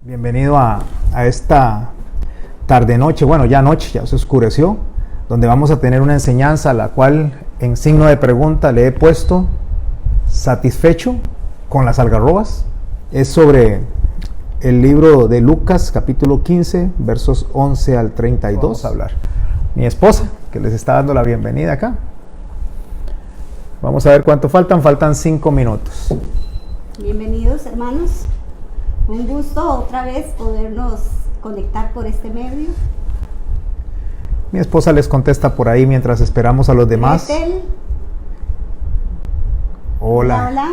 Bienvenido a esta tarde-noche, bueno ya noche, ya se oscureció, donde vamos a tener una enseñanza a la cual en signo de pregunta le he puesto satisfecho con las algarrobas. Es sobre el libro de Lucas capítulo 15 versos 11 al 32. Vamos a hablar. Mi esposa que les está dando la bienvenida acá. Vamos a ver cuánto faltan 5 minutos. Bienvenidos hermanos. Un gusto otra vez podernos conectar por este medio. Mi esposa les contesta por ahí mientras esperamos a los demás. Gretel. Hola. Hola.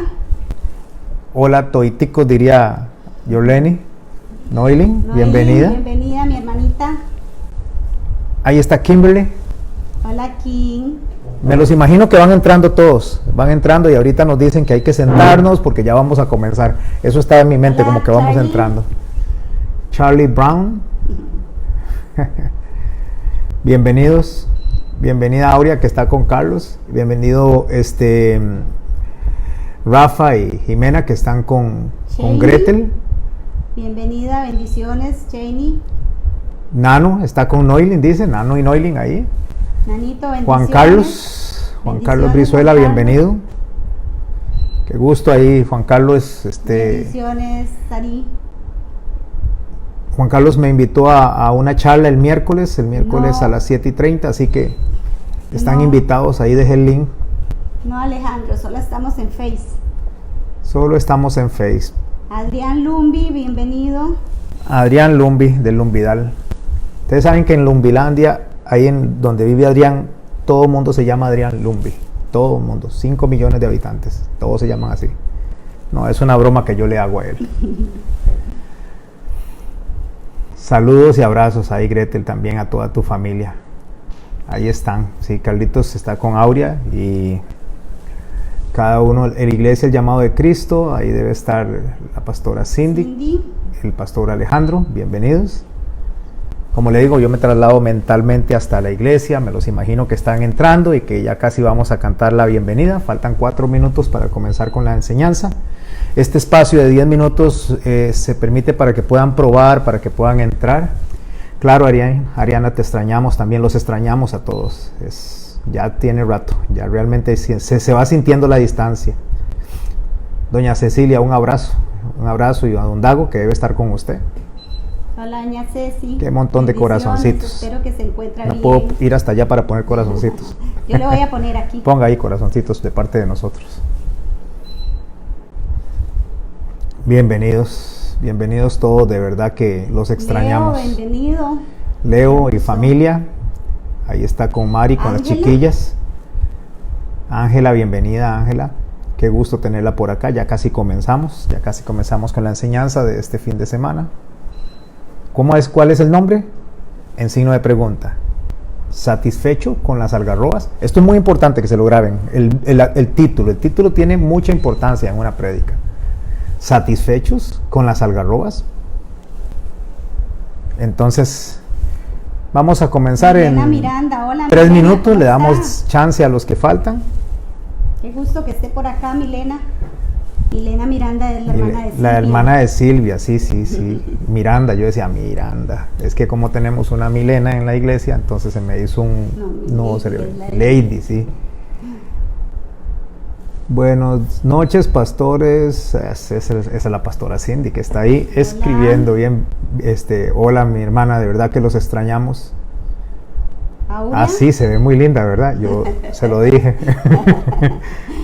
Hola, toiticos, diría Yoleni. Noilin, bienvenida. Bienvenida, mi hermanita. Ahí está Kimberly. Hola, Kim. Me los imagino que van entrando todos, van entrando y ahorita nos dicen que hay que sentarnos porque ya vamos a comenzar. Eso está en mi mente. Hola, como que vamos Charlie. entrando. Charlie Brown. Bienvenidos. Bienvenida Aurea que está con Carlos. Bienvenido Rafa y Jimena que están con Shani. Gretel. Bienvenida, bendiciones, Janie. Nano está con Noilin, dice Nano y Noilin ahí. Nanito, bendiciones. Juan Carlos Bendiciones, Brizuela, Juan Carlos. bienvenido. Qué gusto ahí, Juan Carlos. Bendiciones, Sari. Juan Carlos me invitó a una charla el miércoles No. a las 7:30, así que están No. invitados, ahí dejé el link. No, Alejandro, solo estamos en Face. Solo estamos en Face. Adrián Lumbi, bienvenido. Adrián Lumbi, del Lumbidal. Ustedes saben que en Lumbilandia, ahí en donde vive Adrián, todo el mundo se llama Adrián Lumbi. Todo el mundo, 5 millones de habitantes, todos se llaman así. No, es una broma que yo le hago a él. Saludos y abrazos ahí, Gretel, también a toda tu familia. Ahí están. Sí, Carlitos está con Aurea y cada uno, en la iglesia El Llamado de Cristo, ahí debe estar la pastora Cindy, el pastor Alejandro, bienvenidos. Como le digo, yo me traslado mentalmente hasta la iglesia, me los imagino que están entrando y que ya casi vamos a cantar la bienvenida. Faltan 4 minutos para comenzar con la enseñanza. Este espacio de 10 minutos se permite para que puedan probar, para que puedan entrar. Claro, Ariana, te extrañamos, también los extrañamos a todos. Ya tiene rato, ya realmente se va sintiendo la distancia. Doña Cecilia, un abrazo y a don Dago, que debe estar con usted. Hola, doña Ceci. Qué montón de Bendiciones, corazoncitos. Espero que se encuentre No bien. puedo ir hasta allá para poner corazoncitos. Yo le voy a poner aquí. Ponga ahí corazoncitos de parte de nosotros. Bienvenidos todos, de verdad que los extrañamos. Leo, bienvenido. Leo y familia, ahí está con Mari, con las Ángela. chiquillas. Ángela, bienvenida Ángela, qué gusto tenerla por acá, ya casi comenzamos con la enseñanza de este fin de semana. ¿Cuál es el nombre? En signo de pregunta. ¿Satisfecho con las algarrobas? Esto es muy importante que se lo graben, el título tiene mucha importancia en una prédica. ¿Satisfechos con las algarrobas? Entonces, vamos a comenzar Milena en Miranda, hola, 3 Milena, minutos, ¿cómo le está? damos chance a los que faltan. Qué gusto que esté por acá, Milena. Milena Miranda es la hermana de Silvia. La hermana de Silvia, sí. Miranda, yo decía Miranda. Es que como tenemos una Milena en la iglesia, entonces se me hizo un nuevo cerebro. Lady, sí. Buenas noches, pastores. Esa es la pastora Cindy que está ahí escribiendo bien. Hola, mi hermana, de verdad que los extrañamos. ¿Aurea? Sí, se ve muy linda, ¿verdad? Yo se lo dije.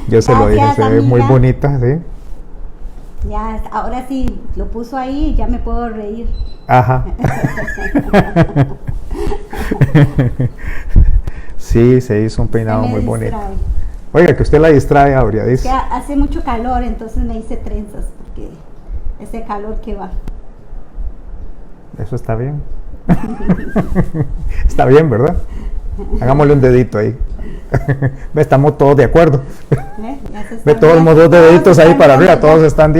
Gracias, se ve muy amiga. bonita, sí. Ya, ahora sí, lo puso ahí y ya me puedo reír. Ajá. Sí, se hizo un peinado Me muy bonito. distrae. Oiga, que usted la distrae, Aurea, Es dice. que hace mucho calor, entonces me hice trenzas porque ese calor que va. Eso está bien. Está bien, ¿verdad? Hagámosle un dedito ahí. Estamos todos de acuerdo. Ya se Ve están todos los riendo, dos deditos se ahí están para arriba, riendo todos ya. están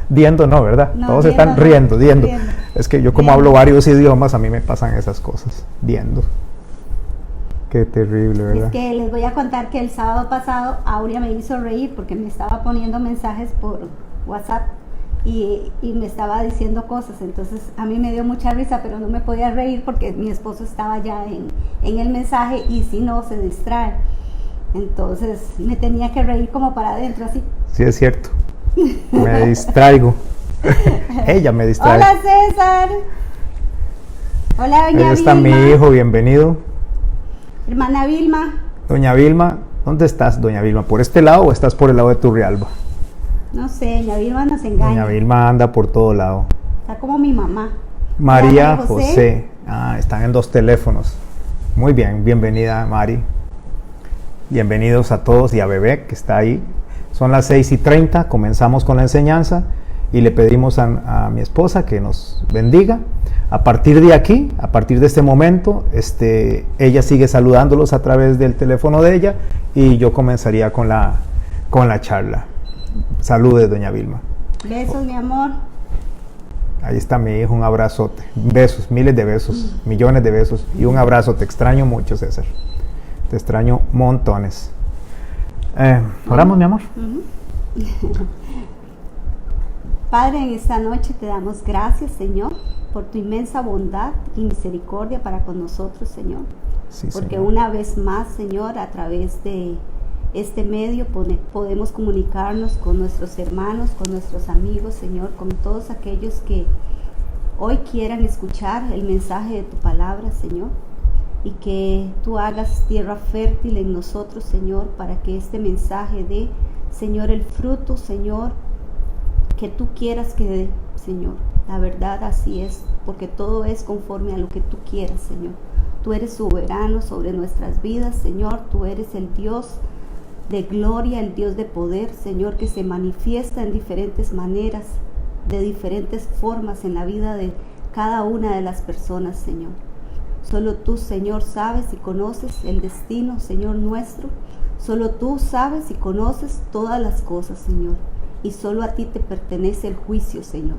diendo, no, ¿verdad? No, Todos diendo están no, riendo. riendo. Es que yo como Riendo. hablo varios idiomas, a mí me pasan esas cosas, diendo. Qué terrible, ¿verdad? Es que les voy a contar que el sábado pasado Aurea me hizo reír porque me estaba poniendo mensajes por WhatsApp y me estaba diciendo cosas. Entonces a mí me dio mucha risa, pero no me podía reír porque mi esposo estaba ya en el mensaje y si no se distrae. Entonces me tenía que reír como para adentro, así. Sí, es cierto. Me distraigo. Ella me distrae. Hola, César. Hola, doña Vilma. Ahí está mi hijo, bienvenido. Hermana Vilma. Doña Vilma, ¿dónde estás, doña Vilma? ¿Por este lado o estás por el lado de Turrialba? No sé, doña Vilma nos engaña. Doña Vilma anda por todo lado. Está como mi mamá. María José. Están en 2 teléfonos. Muy bien, bienvenida, Mari. Bienvenidos a todos y a Bebé, que está ahí. Son las 6:30, comenzamos con la enseñanza y le pedimos a mi esposa que nos bendiga. A partir de aquí, a partir de este momento, ella sigue saludándolos a través del teléfono de ella y yo comenzaría con la charla. Saludes, doña Vilma. Besos, mi amor. Ahí está mi hijo, un abrazote. Besos, miles de besos, millones de besos y un abrazo. Te extraño mucho, César. Te extraño montones. ¿Oramos, mi amor? Padre, en esta noche te damos gracias, Señor, por tu inmensa bondad y misericordia para con nosotros, Señor. Sí, porque Señor. una vez más, Señor, a través de este medio podemos comunicarnos con nuestros hermanos, con nuestros amigos, Señor, con todos aquellos que hoy quieran escuchar el mensaje de tu palabra, Señor, y que tú hagas tierra fértil en nosotros, Señor, para que este mensaje dé, Señor, el fruto, Señor, que tú quieras que dé, Señor. La verdad así es, porque todo es conforme a lo que tú quieras, Señor. Tú eres soberano sobre nuestras vidas, Señor. Tú eres el Dios de gloria, el Dios de poder, Señor, que se manifiesta en diferentes maneras, de diferentes formas en la vida de cada una de las personas, Señor. Solo tú, Señor, sabes y conoces el destino, Señor, nuestro. Solo tú sabes y conoces todas las cosas, Señor. Y solo a ti te pertenece el juicio, Señor.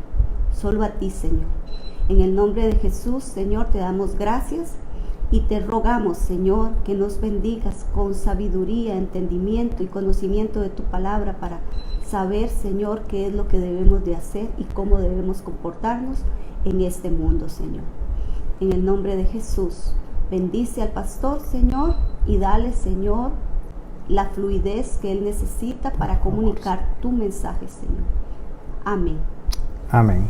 Solo a ti, Señor. En el nombre de Jesús, Señor, te damos gracias y te rogamos, Señor, que nos bendigas con sabiduría, entendimiento y conocimiento de tu palabra para saber, Señor, qué es lo que debemos de hacer y cómo debemos comportarnos en este mundo, Señor. En el nombre de Jesús, bendice al pastor, Señor, y dale, Señor, la fluidez que él necesita para comunicar tu mensaje, Señor. Amén. Amén.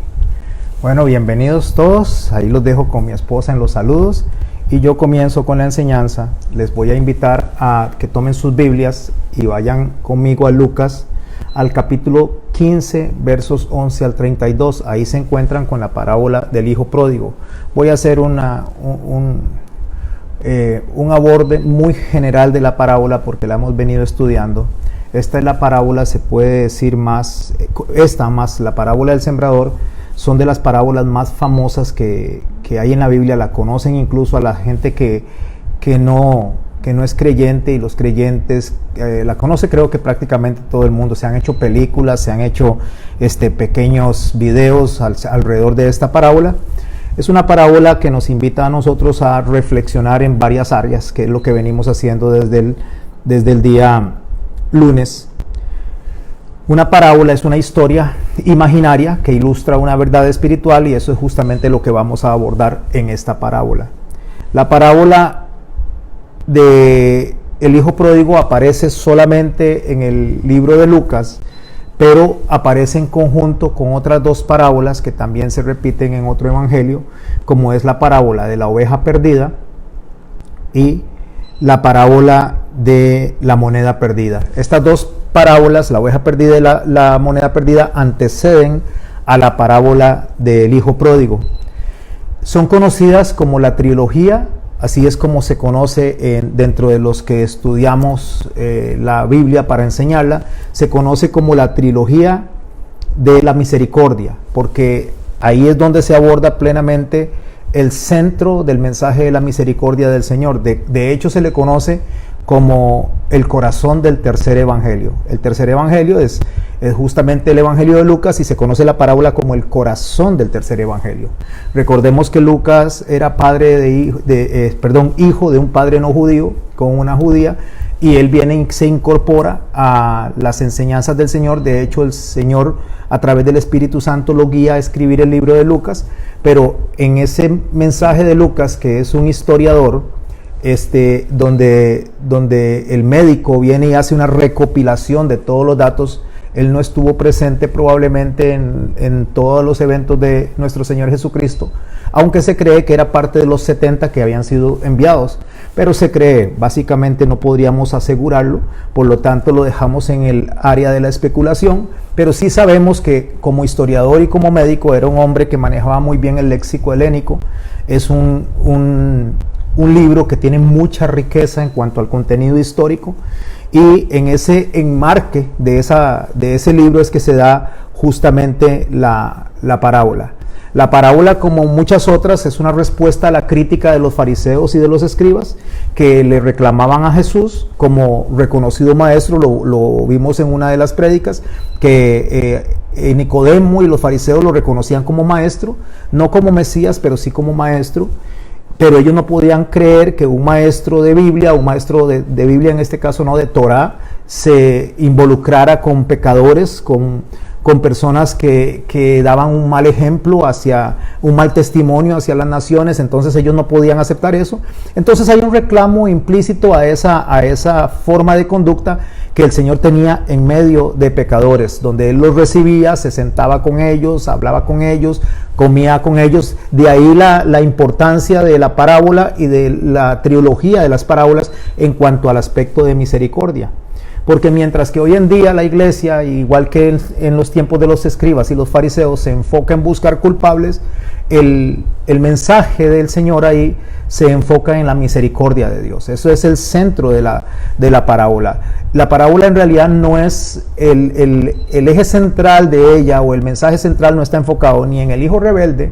Bueno, bienvenidos todos. Ahí los dejo con mi esposa en los saludos y yo comienzo con la enseñanza. Les voy a invitar a que tomen sus Biblias y vayan conmigo a Lucas, al capítulo 15, versos 11 al 32. Ahí se encuentran con la parábola del hijo pródigo. Voy a hacer un aborde muy general de la parábola porque la hemos venido estudiando. Esta es la parábola, se puede decir más, esta más la parábola del sembrador, son de las parábolas más famosas que hay en la Biblia. La conocen incluso a la gente que no es creyente, y los creyentes la conoce, creo que prácticamente todo el mundo. Se han hecho películas, se han hecho pequeños videos alrededor de esta parábola. Es una parábola que nos invita a nosotros a reflexionar en varias áreas, que es lo que venimos haciendo desde el día lunes. Una parábola es una historia imaginaria que ilustra una verdad espiritual, y eso es justamente lo que vamos a abordar en esta parábola. La parábola de el hijo pródigo aparece solamente en el libro de Lucas, pero aparece en conjunto con otras 2 parábolas que también se repiten en otro evangelio, como es la parábola de la oveja perdida y la parábola de la moneda perdida. Estas 2 parábolas, la oveja perdida y la moneda perdida, anteceden a la parábola del hijo pródigo. Son conocidas como la trilogía, así es como se conoce dentro de los que estudiamos la Biblia para enseñarla. Se conoce como la trilogía de la misericordia, porque ahí es donde se aborda plenamente el centro del mensaje de la misericordia del Señor. De hecho, se le conoce como el corazón del tercer evangelio. El tercer evangelio es justamente el evangelio de Lucas, y se conoce la parábola como el corazón del tercer evangelio. Recordemos que Lucas era hijo de un padre no judío con una judía, y él viene y se incorpora a las enseñanzas del Señor. De hecho, el Señor a través del Espíritu Santo lo guía a escribir el libro de Lucas, pero en ese mensaje de Lucas, que es un historiador, donde el médico viene y hace una recopilación de todos los datos, él no estuvo presente probablemente en todos los eventos de nuestro Señor Jesucristo, aunque se cree que era parte de los 70 que habían sido enviados, pero se cree, básicamente no podríamos asegurarlo, por lo tanto lo dejamos en el área de la especulación, pero sí sabemos que como historiador y como médico era un hombre que manejaba muy bien el léxico helénico. Es un libro que tiene mucha riqueza en cuanto al contenido histórico, y en ese enmarque de ese libro es que se da justamente la parábola. La parábola, como muchas otras, es una respuesta a la crítica de los fariseos y de los escribas, que le reclamaban a Jesús como reconocido maestro. Lo vimos en una de las prédicas, que Nicodemo y los fariseos lo reconocían como maestro, no como Mesías, pero sí como maestro. Pero ellos no podían creer que un maestro de Biblia, un maestro de Biblia en este caso, no de Torah, se involucrara con pecadores, con personas que daban un mal ejemplo, un mal testimonio hacia las naciones. Entonces ellos no podían aceptar eso. Entonces hay un reclamo implícito a esa forma de conducta que el Señor tenía en medio de pecadores, donde Él los recibía, se sentaba con ellos, hablaba con ellos, comía con ellos. De ahí la importancia de la parábola y de la trilogía de las parábolas en cuanto al aspecto de misericordia. Porque mientras que hoy en día la iglesia, igual que en los tiempos de los escribas y los fariseos, se enfoca en buscar culpables, el mensaje del Señor ahí se enfoca en la misericordia de Dios. Eso es el centro de la parábola. La parábola en realidad no es el eje central de ella, o el mensaje central no está enfocado ni en el hijo rebelde,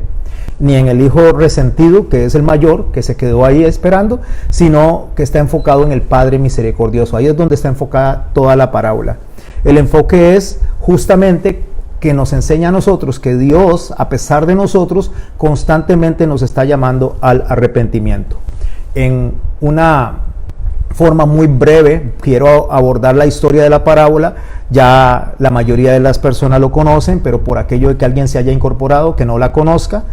ni en el hijo resentido, que es el mayor, que se quedó ahí esperando, sino que está enfocado en el Padre misericordioso. Ahí es donde está enfocada toda la parábola. El enfoque es justamente que nos enseña a nosotros que Dios, a pesar de nosotros, constantemente nos está llamando al arrepentimiento. En una forma muy breve quiero abordar la historia de la parábola. Ya la mayoría de las personas lo conocen, pero por aquello de que alguien se haya incorporado que no la conozca,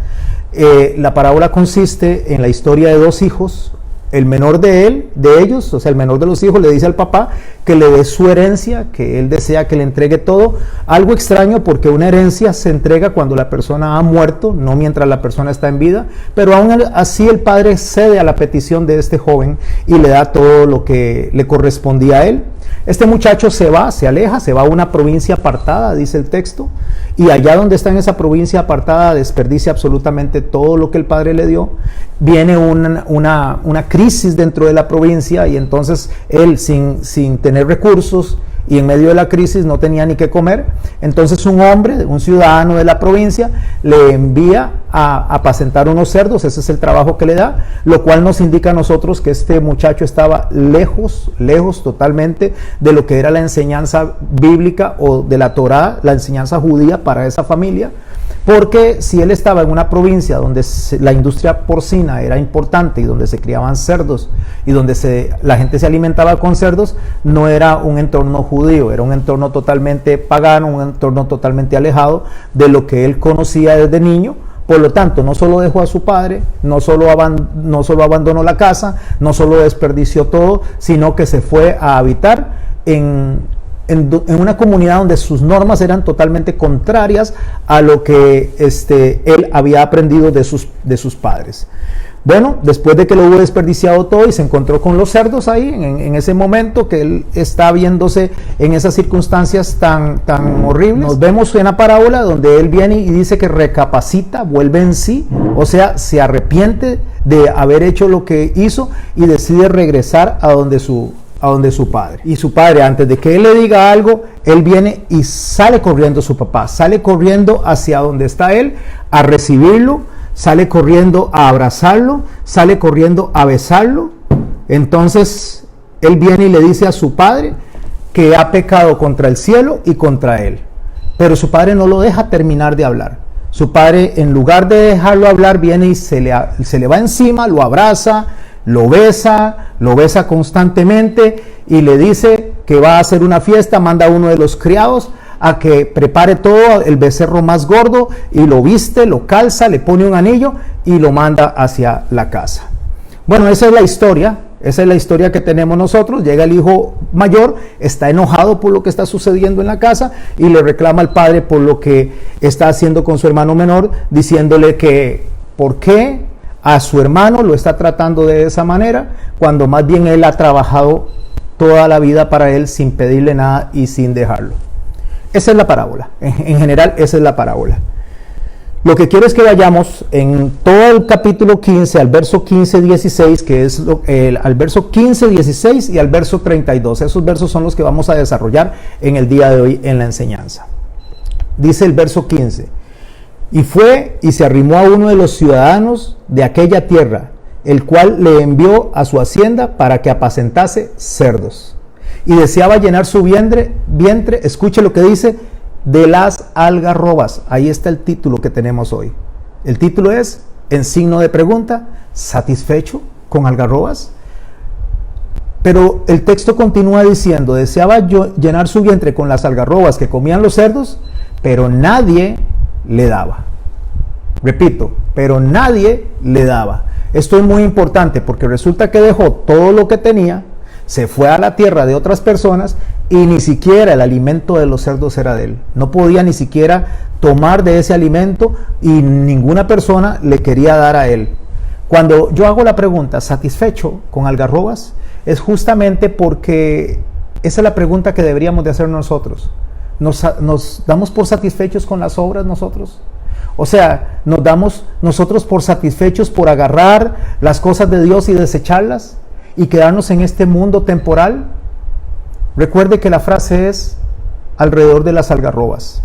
la parábola consiste en la historia de dos hijos. El menor de ellos, o sea, el menor de los hijos, le dice al papá que le dé su herencia, que él desea que le entregue todo. Algo extraño, porque una herencia se entrega cuando la persona ha muerto, no mientras la persona está en vida, pero aún así el padre cede a la petición de este joven y le da todo lo que le correspondía a él. Este muchacho se aleja, se va a una provincia apartada, dice el texto, y allá donde está en esa provincia apartada desperdicia absolutamente todo lo que el padre le dio. Viene una crisis dentro de la provincia, y entonces él, sin tener recursos y en medio de la crisis, no tenía ni qué comer. Entonces un hombre, un ciudadano de la provincia, le envía a apacentar unos cerdos. Ese es el trabajo que le da, lo cual nos indica a nosotros que este muchacho estaba lejos totalmente de lo que era la enseñanza bíblica o de la Torá, la enseñanza judía para esa familia. Porque si él estaba en una provincia donde la industria porcina era importante y donde se criaban cerdos y donde la gente se alimentaba con cerdos, no era un entorno judío, era un entorno totalmente pagano, un entorno totalmente alejado de lo que él conocía desde niño. Por lo tanto, no solo dejó a su padre, no solo abandonó la casa, no solo desperdició todo, sino que se fue a habitar en una comunidad donde sus normas eran totalmente contrarias a lo que él había aprendido de sus padres. Bueno, después de que lo hubo desperdiciado todo y se encontró con los cerdos ahí, en ese momento que él está viéndose en esas circunstancias tan horribles, nos vemos en la parábola donde él viene y dice que recapacita, vuelve en sí, o sea, se arrepiente de haber hecho lo que hizo y decide regresar a donde su padre. Y su padre, antes de que él le diga algo, él viene y sale corriendo su papá, sale corriendo hacia donde está él a recibirlo, sale corriendo a abrazarlo, sale corriendo a besarlo. Entonces él viene y le dice a su padre que ha pecado contra el cielo y contra él. Pero su padre no lo deja terminar de hablar. Su padre, en lugar de dejarlo hablar, viene y se le va encima, lo abraza, lo besa constantemente y le dice que va a hacer una fiesta. Manda a uno de los criados a que prepare todo el becerro más gordo y lo viste, lo calza, le pone un anillo y lo manda hacia la casa. Bueno, esa es la historia que tenemos nosotros. Llega el hijo mayor, está enojado por lo que está sucediendo en la casa y le reclama al padre por lo que está haciendo con su hermano menor, diciéndole que por qué a su hermano lo está tratando de esa manera, cuando más bien él ha trabajado toda la vida para él sin pedirle nada y sin dejarlo. Esa es la parábola, en general esa es la parábola. Lo que quiero es que vayamos en todo el capítulo 15 al verso 15-16, que es al verso 15-16 y al verso 32. Esos versos son los que vamos a desarrollar en el día de hoy en la enseñanza. Dice el verso 15: y fue y se arrimó a uno de los ciudadanos de aquella tierra, el cual le envió a su hacienda para que apacentase cerdos. Y deseaba llenar su vientre, escuche lo que dice, de las algarrobas. Ahí está el título que tenemos hoy. El título es, en signo de pregunta, ¿satisfecho con algarrobas? Pero el texto continúa diciendo, deseaba llenar su vientre con las algarrobas que comían los cerdos, pero nadie le daba. Repito, pero nadie le daba. Esto es muy importante porque resulta que dejó todo lo que tenía, se fue a la tierra de otras personas y ni siquiera el alimento de los cerdos era de él. No podía ni siquiera tomar de ese alimento y ninguna persona le quería dar a él. Cuando yo hago la pregunta, ¿satisfecho con algarrobas? Es justamente porque esa es la pregunta que deberíamos de hacer nosotros. ¿Nos damos por satisfechos con las obras nosotros? O sea, ¿nos damos nosotros por satisfechos por agarrar las cosas de Dios y desecharlas y quedarnos en este mundo temporal? Recuerde que la frase es alrededor de las algarrobas.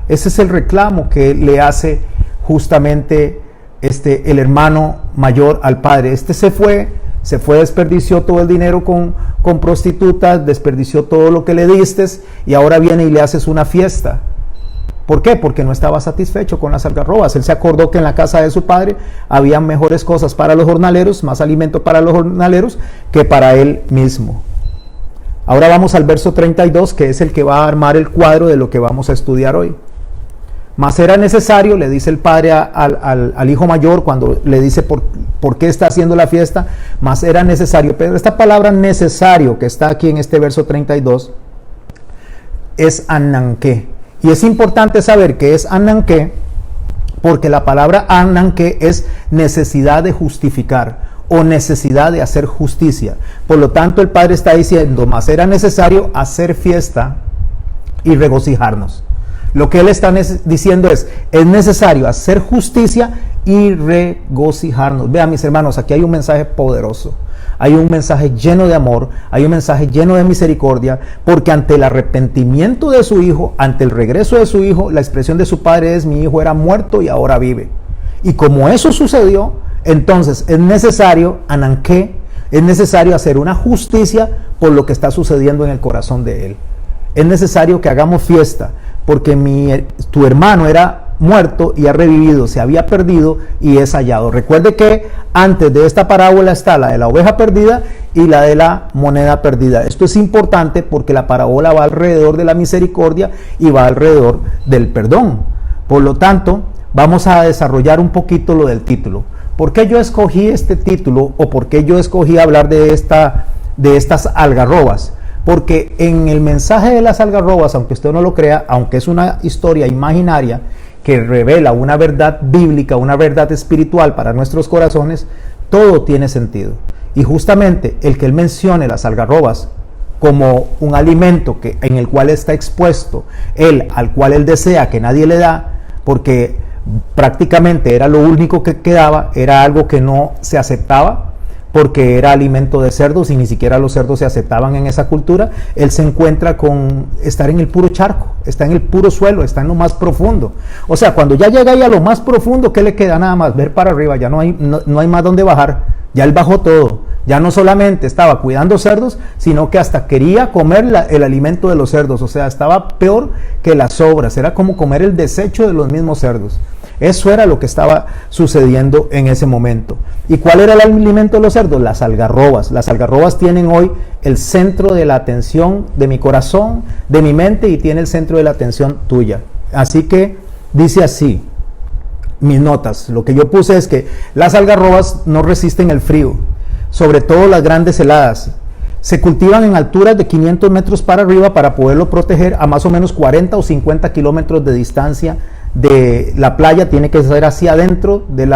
Ese es el reclamo que le hace justamente el hermano mayor al padre. Se fue, desperdició todo el dinero con prostitutas, desperdició todo lo que le diste y ahora viene y le haces una fiesta. ¿Por qué? Porque no estaba satisfecho con las algarrobas. Él se acordó que en la casa de su padre había mejores cosas para los jornaleros, más alimento para los jornaleros que para él mismo. Ahora vamos al verso 32, que es el que va a armar el cuadro de lo que vamos a estudiar hoy. Mas era necesario, le dice el padre al hijo mayor cuando le dice por qué está haciendo la fiesta, mas era necesario. Pero esta palabra necesario que está aquí en este verso 32 es ananqué. Y es importante saber que es ananqué porque la palabra ananqué es necesidad de justificar o necesidad de hacer justicia. Por lo tanto, el padre está diciendo, mas era necesario hacer fiesta y regocijarnos. Lo que él está diciendo es necesario hacer justicia y regocijarnos. Vean, mis hermanos, aquí hay un mensaje poderoso. Hay un mensaje lleno de amor, hay un mensaje lleno de misericordia, porque ante el arrepentimiento de su hijo, ante el regreso de su hijo, la expresión de su padre es, mi hijo era muerto y ahora vive. Y como eso sucedió, entonces es necesario, ananqué, es necesario hacer una justicia por lo que está sucediendo en el corazón de él. Es necesario que hagamos fiesta, porque tu hermano era muerto y ha revivido, se había perdido y es hallado. Recuerde que antes de esta parábola está la de la oveja perdida y la de la moneda perdida. Esto es importante porque la parábola va alrededor de la misericordia y va alrededor del perdón. Por lo tanto, vamos a desarrollar un poquito lo del título. ¿Por qué yo escogí este título o por qué yo escogí hablar de estas algarrobas? Porque en el mensaje de las algarrobas, aunque usted no lo crea, aunque es una historia imaginaria que revela una verdad bíblica, una verdad espiritual para nuestros corazones, todo tiene sentido. Y justamente el que él mencione las algarrobas como un alimento en el cual está expuesto él, al cual él desea que nadie le da, porque prácticamente era lo único que quedaba, era algo que no se aceptaba, porque era alimento de cerdos y ni siquiera los cerdos se aceptaban en esa cultura. Él se encuentra con estar en el puro charco, está en el puro suelo, está en lo más profundo. O sea, cuando ya llega ahí a lo más profundo, ¿qué le queda? Nada más ver para arriba, ya no hay más donde bajar. Ya él bajó todo, ya no solamente estaba cuidando cerdos, sino que hasta quería comer el alimento de los cerdos. O sea, estaba peor que las sobras, era como comer el desecho de los mismos cerdos. Eso era lo que estaba sucediendo en ese momento. ¿Y cuál era el alimento de los cerdos? Las algarrobas. Las algarrobas tienen hoy el centro de la atención de mi corazón, de mi mente, y tiene el centro de la atención tuya. Así que dice así, mis notas, lo que yo puse es que las algarrobas no resisten el frío, sobre todo las grandes heladas. Se cultivan en alturas de 500 metros para arriba para poderlo proteger a más o menos 40 o 50 kilómetros de distancia de la playa. Tiene que ser hacia adentro del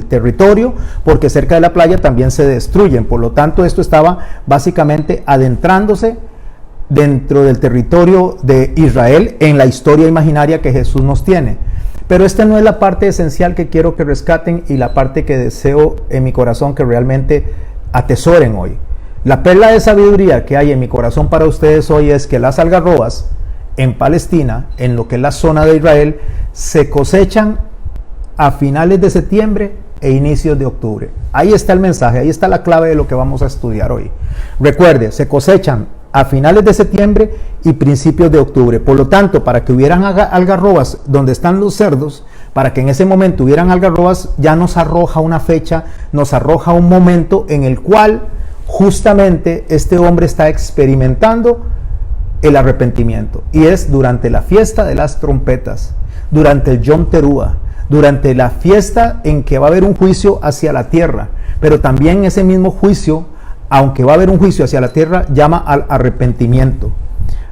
territorio, porque cerca de la playa también se destruyen. Por lo tanto, esto estaba básicamente adentrándose dentro del territorio de Israel en la historia imaginaria que Jesús nos tiene. Pero esta no es la parte esencial que quiero que rescaten y la parte que deseo en mi corazón que realmente atesoren hoy. La perla de sabiduría que hay en mi corazón para ustedes hoy es que las algarrobas en Palestina, en lo que es la zona de Israel, se cosechan a finales de septiembre e inicios de octubre. Ahí está el mensaje, ahí está la clave de lo que vamos a estudiar hoy. Recuerde, se cosechan a finales de septiembre y principios de octubre. Por lo tanto, para que hubieran algarrobas donde están los cerdos, para que en ese momento hubieran algarrobas, ya nos arroja una fecha, nos arroja un momento en el cual justamente este hombre está experimentando el arrepentimiento, y es durante la fiesta de las trompetas, durante el Yom Teruah, durante la fiesta en que va a haber un juicio hacia la tierra, pero también ese mismo juicio, aunque va a haber un juicio hacia la tierra, llama al arrepentimiento.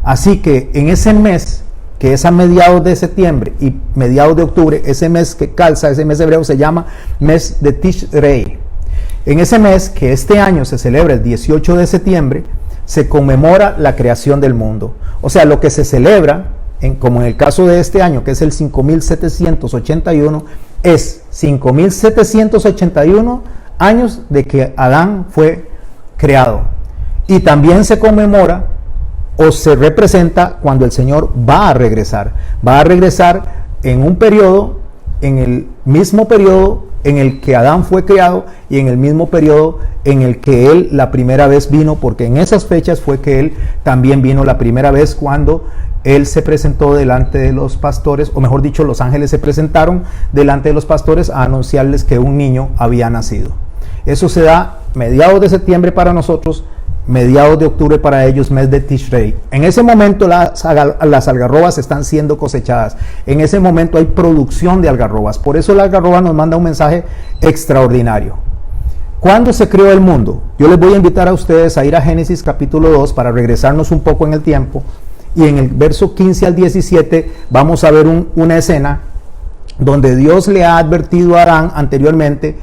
Así que en ese mes, que es a mediados de septiembre y mediados de octubre, ese mes que calza, ese mes hebreo se llama mes de Tishrei. En ese mes, que este año se celebra el 18 de septiembre, se conmemora la creación del mundo. O sea, lo que se celebra, como en el caso de este año, que es el 5781, es 5781 años de que Adán fue creado. Y también se conmemora o se representa cuando el Señor va a regresar. Va a regresar en un periodo, en el mismo periodo en el que Adán fue creado y en el mismo periodo en el que él la primera vez vino, porque en esas fechas fue que él también vino la primera vez, cuando él se presentó delante de los pastores, o mejor dicho, los ángeles se presentaron delante de los pastores a anunciarles que un niño había nacido. Eso se da mediados de septiembre para nosotros, mediados de octubre para ellos, mes de Tishrei. En ese momento las algarrobas están siendo cosechadas. En ese momento hay producción de algarrobas. Por eso la algarroba nos manda un mensaje extraordinario. ¿Cuándo se creó el mundo? Yo les voy a invitar a ustedes a ir a Génesis capítulo 2 para regresarnos un poco en el tiempo. Y en el verso 15 al 17 vamos a ver una escena donde Dios le ha advertido a Adán anteriormente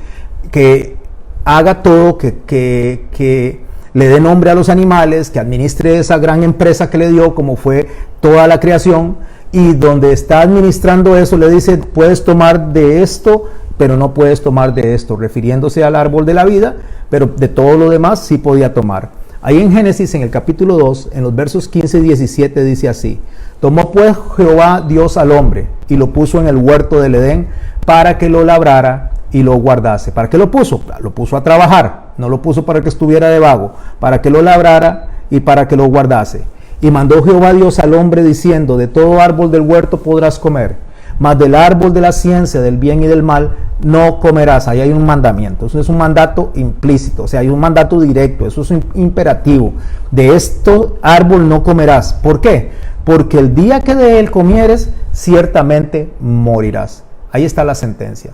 que haga todo, que le dé nombre a los animales, que administre esa gran empresa que le dio, como fue toda la creación, y donde está administrando eso le dice: puedes tomar de esto, pero no puedes tomar de esto, refiriéndose al árbol de la vida, pero de todo lo demás sí podía tomar. Ahí en Génesis, en el capítulo 2, en los versos 15 y 17 dice así: tomó pues Jehová Dios al hombre y lo puso en el huerto del Edén para que lo labrara y lo guardase. ¿Para qué lo puso? Lo puso a trabajar, no lo puso para que estuviera de vago, para que lo labrara y para que lo guardase. Y mandó Jehová Dios al hombre diciendo: de todo árbol del huerto podrás comer, mas del árbol de la ciencia del bien y del mal no comerás. Ahí hay un mandamiento, eso es un mandato implícito, o sea, hay un mandato directo, eso es un imperativo. De este árbol no comerás. ¿Por qué? Porque el día que de él comieres, ciertamente morirás. Ahí está la sentencia.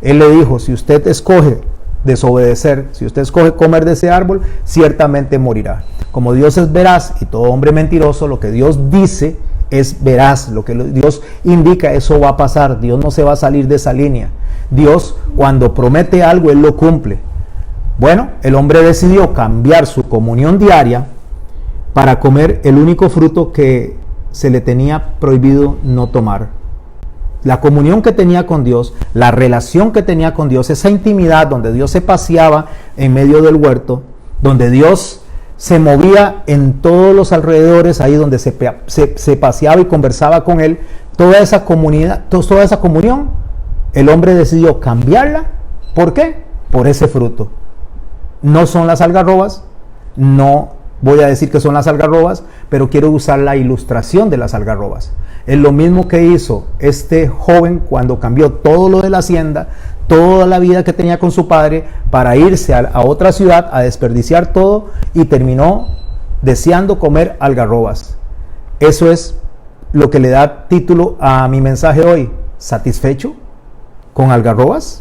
Él le dijo: si usted escoge desobedecer, si usted escoge comer de ese árbol, ciertamente morirá. Como Dios es veraz y todo hombre mentiroso, lo que Dios dice es veraz, lo que Dios indica, eso va a pasar. Dios no se va a salir de esa línea. Dios, cuando promete algo, Él lo cumple. Bueno, el hombre decidió cambiar su comunión diaria para comer el único fruto que se le tenía prohibido no tomar. La comunión que tenía con Dios, la relación que tenía con Dios, esa intimidad donde Dios se paseaba en medio del huerto, donde Dios se movía en todos los alrededores, ahí donde se paseaba y conversaba con Él, toda esa comunidad, toda esa comunión, el hombre decidió cambiarla. ¿Por qué? Por ese fruto. No son las algarrobas, no voy a decir que son las algarrobas, pero quiero usar la ilustración de las algarrobas. Es lo mismo que hizo este joven cuando cambió todo lo de la hacienda, toda la vida que tenía con su padre, para irse a otra ciudad, a desperdiciar todo, y terminó deseando comer algarrobas. Eso es lo que le da título a mi mensaje hoy: ¿satisfecho con algarrobas?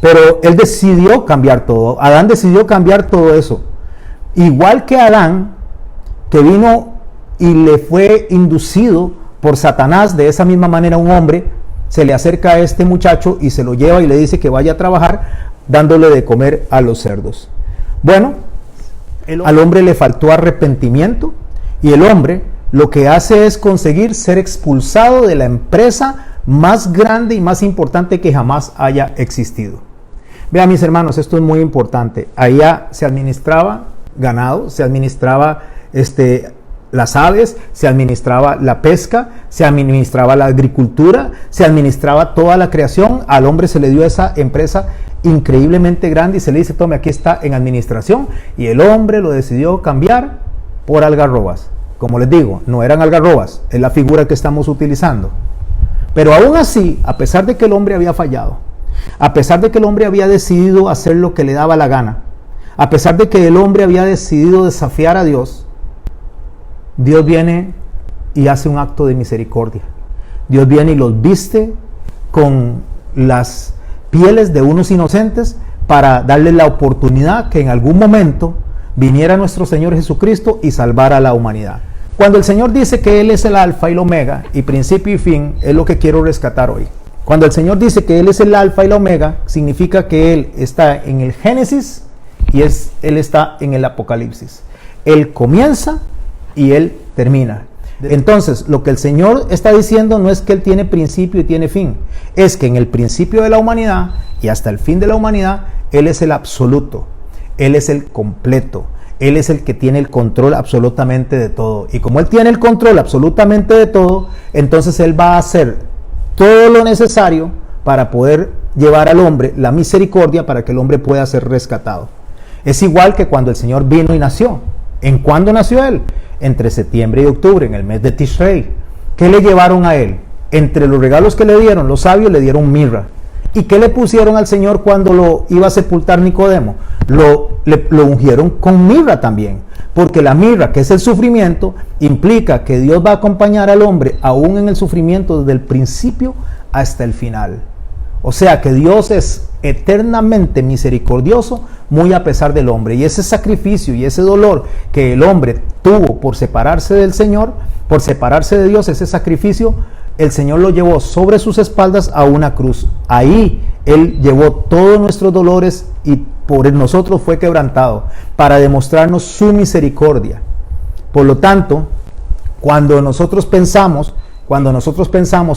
Pero él decidió cambiar todo. Adán decidió cambiar todo eso. Igual que Adán, que vino y le fue inducido por Satanás, de esa misma manera un hombre se le acerca a este muchacho y se lo lleva y le dice que vaya a trabajar, dándole de comer a los cerdos. Bueno, al hombre le faltó arrepentimiento, y el hombre lo que hace es conseguir ser expulsado de la empresa más grande y más importante que jamás haya existido. Vean, mis hermanos, esto es muy importante. Allá se administraba ganado, se administraba las aves, se administraba la pesca, se administraba la agricultura, se administraba toda la creación. Al hombre se le dio esa empresa increíblemente grande y se le dice: tome, aquí está en administración. Y el hombre lo decidió cambiar por algarrobas. Como les digo, no eran algarrobas, es la figura que estamos utilizando. Pero aún así, a pesar de que el hombre había fallado, a pesar de que el hombre había decidido hacer lo que le daba la gana, a pesar de que el hombre había decidido desafiar a Dios, Dios viene y hace un acto de misericordia. Dios viene y los viste con las pieles de unos inocentes para darles la oportunidad que en algún momento viniera nuestro Señor Jesucristo y salvara a la humanidad. Cuando el Señor dice que Él es el alfa y el omega, y principio y fin, es lo que quiero rescatar hoy. Cuando el Señor dice que Él es el alfa y el omega, significa que Él está en el Génesis y Él está en el Apocalipsis. Él comienza y Él termina. Entonces, lo que el Señor está diciendo no es que Él tiene principio y tiene fin, es que en el principio de la humanidad y hasta el fin de la humanidad, Él es el absoluto, Él es el completo, Él es el que tiene el control absolutamente de todo. Y como Él tiene el control absolutamente de todo, entonces Él va a hacer todo lo necesario para poder llevar al hombre la misericordia para que el hombre pueda ser rescatado. Es igual que cuando el Señor vino y nació. ¿En cuándo nació Él? Entre septiembre y octubre, en el mes de Tishrei. ¿Qué le llevaron a Él? Entre los regalos que le dieron, los sabios le dieron mirra. ¿Y qué le pusieron al Señor cuando lo iba a sepultar Nicodemo? Lo ungieron con mirra también. Porque la mirra, que es el sufrimiento, implica que Dios va a acompañar al hombre aún en el sufrimiento desde el principio hasta el final. O sea que Dios es eternamente misericordioso, muy a pesar del hombre. Y ese sacrificio y ese dolor que el hombre tuvo por separarse del Señor, por separarse de Dios, ese sacrificio, el Señor lo llevó sobre sus espaldas a una cruz. Ahí Él llevó todos nuestros dolores y por nosotros fue quebrantado para demostrarnos su misericordia. Por lo tanto, cuando nosotros pensamos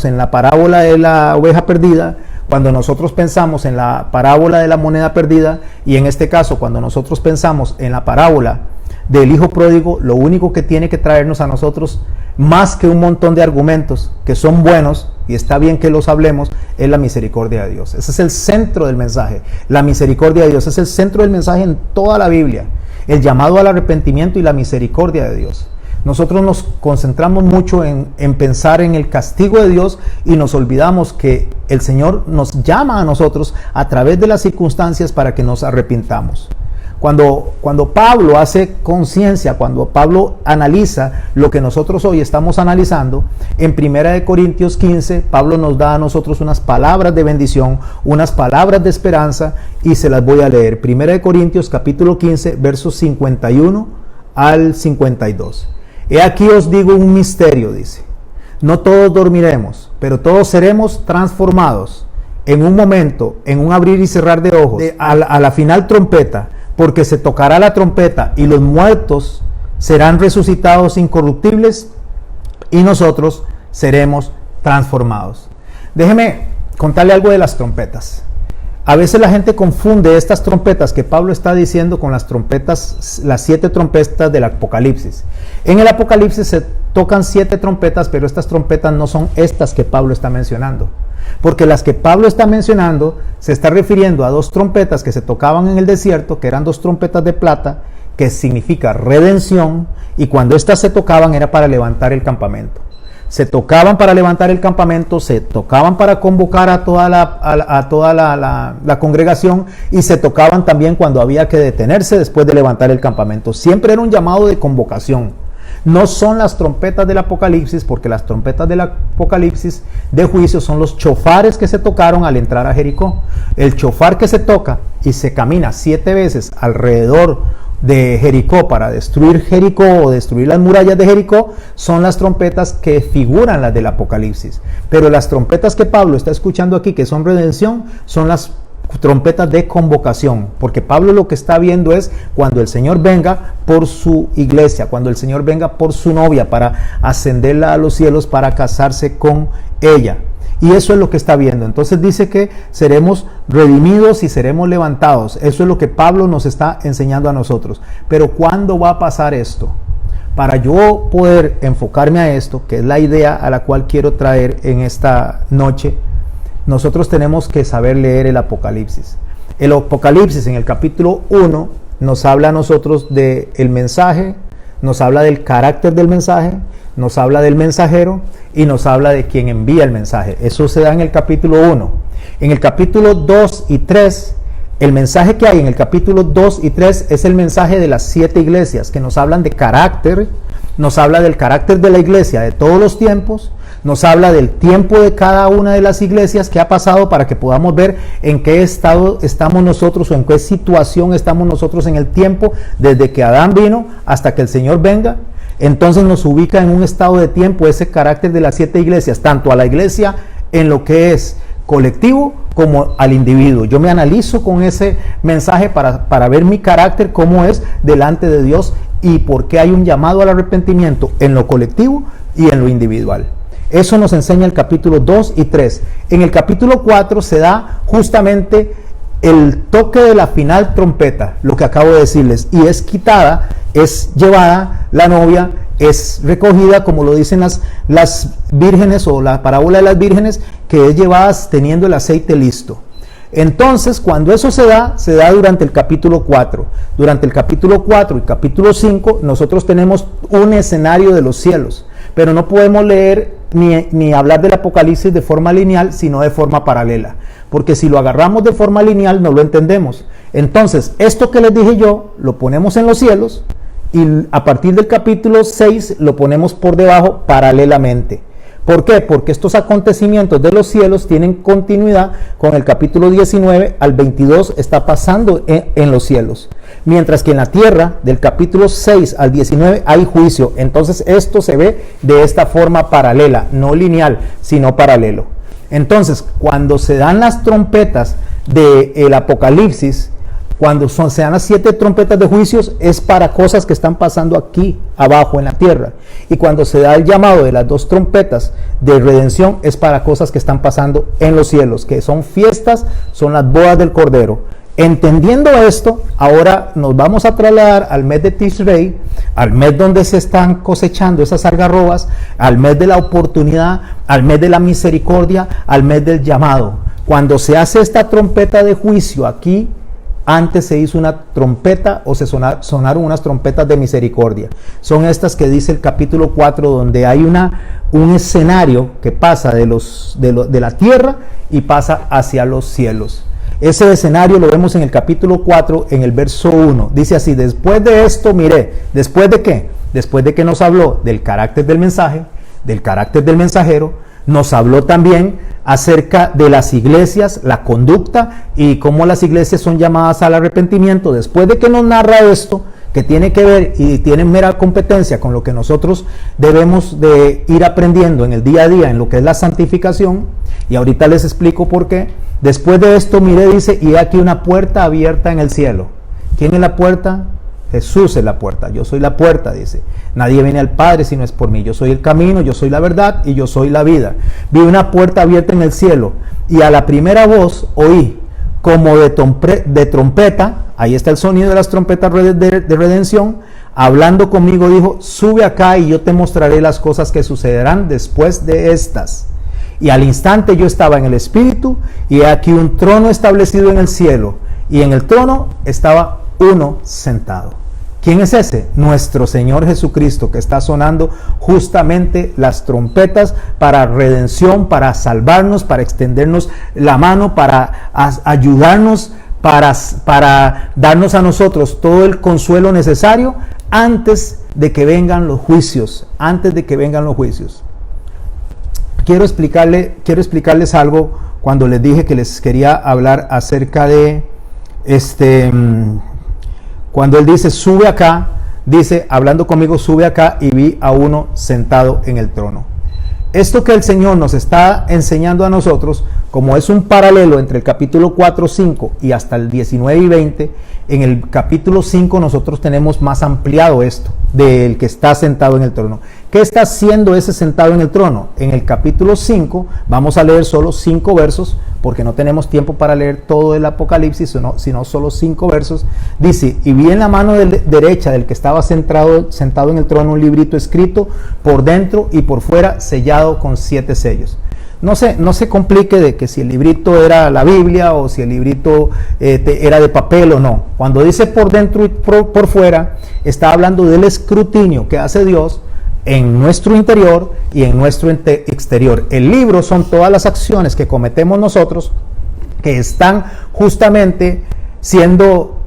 en la parábola de la oveja perdida, cuando nosotros pensamos en la parábola de la moneda perdida, y en este caso cuando nosotros pensamos en la parábola del hijo pródigo, lo único que tiene que traernos a nosotros, más que un montón de argumentos que son buenos y está bien que los hablemos, es la misericordia de Dios. Ese es el centro del mensaje. La misericordia de Dios es el centro del mensaje en toda la Biblia. El llamado al arrepentimiento y la misericordia de Dios. Nosotros nos concentramos mucho en pensar en el castigo de Dios y nos olvidamos que el Señor nos llama a nosotros a través de las circunstancias para que nos arrepintamos. Cuando Pablo hace conciencia, cuando Pablo analiza lo que nosotros hoy estamos analizando, en 1 Corintios 15, Pablo nos da a nosotros unas palabras de bendición, unas palabras de esperanza, y se las voy a leer. 1 Corintios capítulo 15, versos 51 al 52. He aquí os digo un misterio, dice. No todos dormiremos, pero todos seremos transformados en un momento, en un abrir y cerrar de ojos, a la final trompeta, porque se tocará la trompeta y los muertos serán resucitados incorruptibles y nosotros seremos transformados. Déjeme contarle algo de las trompetas. A veces la gente confunde estas trompetas que Pablo está diciendo con las trompetas, las 7 trompetas del Apocalipsis. En el Apocalipsis se tocan 7 trompetas, pero estas trompetas no son estas que Pablo está mencionando. Porque las que Pablo está mencionando se está refiriendo a 2 trompetas que se tocaban en el desierto, que eran 2 trompetas de plata, que significa redención, y cuando éstas se tocaban era para levantar el campamento. Se tocaban para levantar el campamento, se tocaban para convocar a toda la congregación, y se tocaban también cuando había que detenerse después de levantar el campamento. Siempre era un llamado de convocación. No son las trompetas del Apocalipsis, porque las trompetas del Apocalipsis de juicio son los chofares que se tocaron al entrar a Jericó. El chofar que se toca y se camina 7 veces alrededor de Jericó para destruir Jericó o destruir las murallas de Jericó son las trompetas que figuran las del Apocalipsis. Pero las trompetas que Pablo está escuchando aquí, que son redención, son las trompetas de convocación, porque Pablo lo que está viendo es cuando el Señor venga por su iglesia, cuando el Señor venga por su novia para ascenderla a los cielos, para casarse con ella. Y eso es lo que está viendo. Entonces dice que seremos redimidos y seremos levantados. Eso es lo que Pablo nos está enseñando a nosotros. Pero ¿cuándo va a pasar esto? Para yo poder enfocarme a esto, que es la idea a la cual quiero traer en esta noche, nosotros tenemos que saber leer el Apocalipsis. El Apocalipsis en el capítulo 1 nos habla a nosotros del mensaje, nos habla del carácter del mensaje, nos habla del mensajero y nos habla de quien envía el mensaje. Eso se da en el capítulo 1. En el capítulo 2 y 3, el mensaje que hay en el capítulo 2 y 3 es el mensaje de las 7 iglesias, que nos hablan de carácter, nos habla del carácter de la iglesia de todos los tiempos, nos habla del tiempo de cada una de las iglesias que ha pasado para que podamos ver en qué estado estamos nosotros o en qué situación estamos nosotros en el tiempo desde que Adán vino hasta que el Señor venga. Entonces nos ubica en un estado de tiempo ese carácter de las 7 iglesias, tanto a la iglesia en lo que es colectivo como al individuo. Yo me analizo con ese mensaje para ver mi carácter, cómo es delante de Dios y por qué hay un llamado al arrepentimiento en lo colectivo y en lo individual. Eso nos enseña el capítulo 2 y 3. En el capítulo 4 se da justamente el toque de la final trompeta, lo que acabo de decirles, y es quitada, es llevada la novia, es recogida, como lo dicen las vírgenes o la parábola de las vírgenes, que es llevada teniendo el aceite listo. Entonces, cuando eso se da durante el capítulo 4. Durante el capítulo 4 y capítulo 5, nosotros tenemos un escenario de los cielos, pero no podemos leer ni hablar del Apocalipsis de forma lineal, sino de forma paralela, porque si lo agarramos de forma lineal no lo entendemos. Entonces, esto que les dije yo, lo ponemos en los cielos, y a partir del capítulo 6 lo ponemos por debajo paralelamente. ¿Por qué? Porque estos acontecimientos de los cielos tienen continuidad con el capítulo 19 al 22 está pasando en los cielos. Mientras que en la tierra, del capítulo 6 al 19 hay juicio. Entonces esto se ve de esta forma paralela, no lineal, sino paralelo. Entonces, cuando se dan las trompetas del Apocalipsis, cuando se dan las 7 trompetas de juicios, es para cosas que están pasando aquí abajo en la tierra. Y cuando se da el llamado de las 2 trompetas de redención, es para cosas que están pasando en los cielos, que son fiestas, son las bodas del Cordero. Entendiendo esto, ahora nos vamos a trasladar al mes de Tishrei, al mes donde se están cosechando esas algarrobas, al mes de la oportunidad, al mes de la misericordia, al mes del llamado. Cuando se hace esta trompeta de juicio aquí, antes se hizo una trompeta o se sonaron unas trompetas de misericordia. Son estas que dice el capítulo 4, donde hay un escenario que pasa de la tierra y pasa hacia los cielos. Ese escenario lo vemos en el capítulo 4, en el verso 1. Dice así: después de esto miré. ¿Después de qué? Después de que nos habló del carácter del mensaje, del carácter del mensajero, nos habló también acerca de las iglesias, la conducta y cómo las iglesias son llamadas al arrepentimiento. Después de que nos narra esto, que tiene que ver y tiene mera competencia con lo que nosotros debemos de ir aprendiendo en el día a día, en lo que es la santificación, y ahorita les explico por qué. Después de esto miré, dice, y aquí una puerta abierta en el cielo. ¿Quién es la puerta? Jesús es la puerta. Yo soy la puerta, dice. Nadie viene al Padre si no es por mí. Yo soy el camino, yo soy la verdad y yo soy la vida. Vi una puerta abierta en el cielo y a la primera voz oí como de trompeta. Ahí está el sonido de las trompetas de redención. Hablando conmigo dijo: sube acá y yo te mostraré las cosas que sucederán después de estas. Y al instante yo estaba en el Espíritu, y he aquí un trono establecido en el cielo, y en el trono estaba uno sentado. ¿Quién es ese? Nuestro Señor Jesucristo, que está sonando justamente las trompetas para redención, para salvarnos, para extendernos la mano, para ayudarnos, para darnos a nosotros todo el consuelo necesario antes de que vengan los juicios, Quiero explicarles algo cuando les dije que les quería hablar acerca de cuando él dice sube acá, dice hablando conmigo sube acá y vi a uno sentado en el trono. Esto que el Señor nos está enseñando a nosotros, como es un paralelo entre el capítulo 4, 5 y hasta el 19 y 20, en el capítulo 5 nosotros tenemos más ampliado esto, del que está sentado en el trono. ¿Qué está haciendo ese sentado en el trono? En el capítulo 5, vamos a leer solo 5 versos, porque no tenemos tiempo para leer todo el Apocalipsis, sino solo 5 versos. Dice, y vi en la mano derecha del que estaba sentado en el trono un librito escrito por dentro y por fuera, sellado con 7 sellos. No se complique de que si el librito era la Biblia o si el librito era de papel o no. Cuando dice por dentro y por fuera, está hablando del escrutinio que hace Dios en nuestro interior y en nuestro exterior. El libro son todas las acciones que cometemos nosotros que están justamente siendo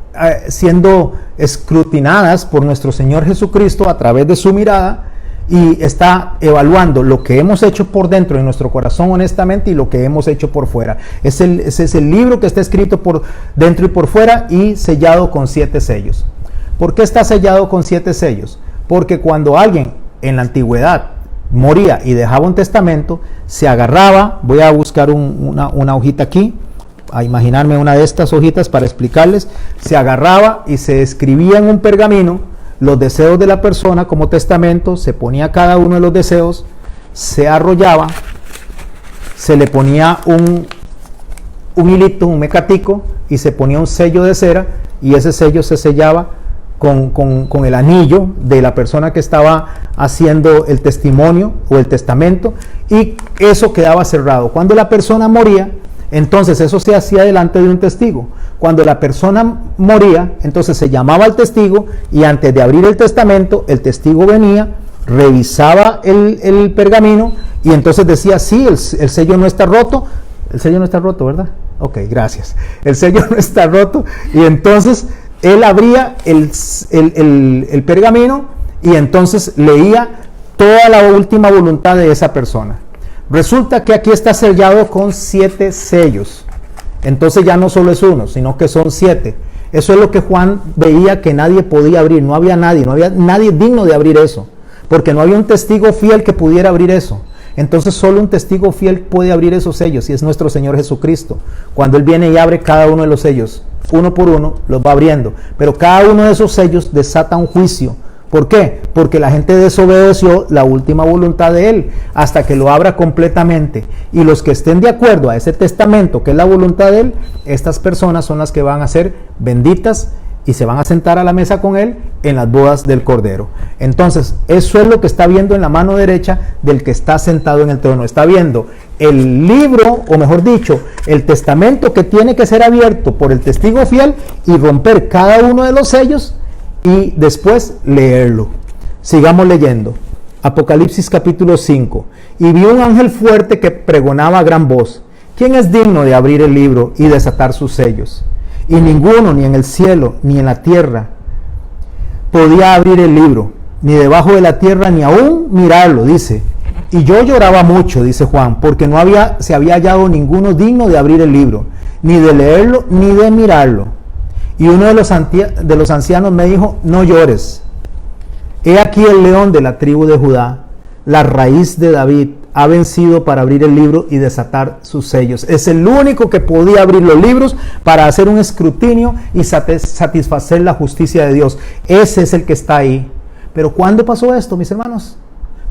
escrutinadas por nuestro Señor Jesucristo a través de su mirada, y está evaluando lo que hemos hecho por dentro en nuestro corazón honestamente y lo que hemos hecho por fuera. Ese es el libro que está escrito por dentro y por fuera y sellado con 7 sellos. ¿Por qué está sellado con 7 sellos? Porque cuando alguien en la antigüedad moría y dejaba un testamento, se agarraba, voy a buscar una hojita aquí, a imaginarme una de estas hojitas para explicarles, se agarraba y se escribía en un pergamino los deseos de la persona como testamento, se ponía cada uno de los deseos, se arrollaba, se le ponía un hilito, un mecatico, y se ponía un sello de cera, y ese sello se sellaba con el anillo de la persona que estaba haciendo el testimonio o el testamento, y eso quedaba cerrado. Cuando la persona moría, entonces eso se hacía delante de un testigo. Cuando la persona moría, entonces se llamaba al testigo, y antes de abrir el testamento, el testigo venía, revisaba el pergamino, y entonces decía, sí, el sello no está roto. El sello no está roto, ¿verdad? Ok, gracias. El sello no está roto, y entonces él abría el pergamino, y entonces leía toda la última voluntad de esa persona. Resulta que aquí está sellado con 7 sellos. Entonces ya no solo es uno, sino que son 7. Eso es lo que Juan veía que nadie podía abrir. No había nadie digno de abrir eso, porque no había un testigo fiel que pudiera abrir eso. Entonces solo un testigo fiel puede abrir esos sellos, y es nuestro Señor Jesucristo. Cuando Él viene y abre cada uno de los sellos, uno por uno los va abriendo, pero cada uno de esos sellos desata un juicio. ¿Por qué? Porque la gente desobedeció la última voluntad de Él hasta que lo abra completamente. Y los que estén de acuerdo a ese testamento, que es la voluntad de Él, estas personas son las que van a ser benditas y se van a sentar a la mesa con Él en las bodas del Cordero. Entonces, eso es lo que está viendo en la mano derecha del que está sentado en el trono. Está viendo el libro, o mejor dicho, el testamento que tiene que ser abierto por el testigo fiel y romper cada uno de los sellos, y después leerlo. Sigamos leyendo. Apocalipsis capítulo 5. Y vi un ángel fuerte que pregonaba a gran voz: ¿quién es digno de abrir el libro y desatar sus sellos? Y ninguno, ni en el cielo, ni en la tierra, podía abrir el libro, ni debajo de la tierra, ni aún mirarlo, dice. Y yo lloraba mucho, dice Juan, porque no se había hallado ninguno digno de abrir el libro, ni de leerlo, ni de mirarlo. Y uno de los ancianos me dijo: no llores. He aquí el león de la tribu de Judá, la raíz de David, ha vencido para abrir el libro y desatar sus sellos. Es el único que podía abrir los libros para hacer un escrutinio y satisfacer la justicia de Dios. Ese es el que está ahí. Pero ¿cuándo pasó esto, mis hermanos?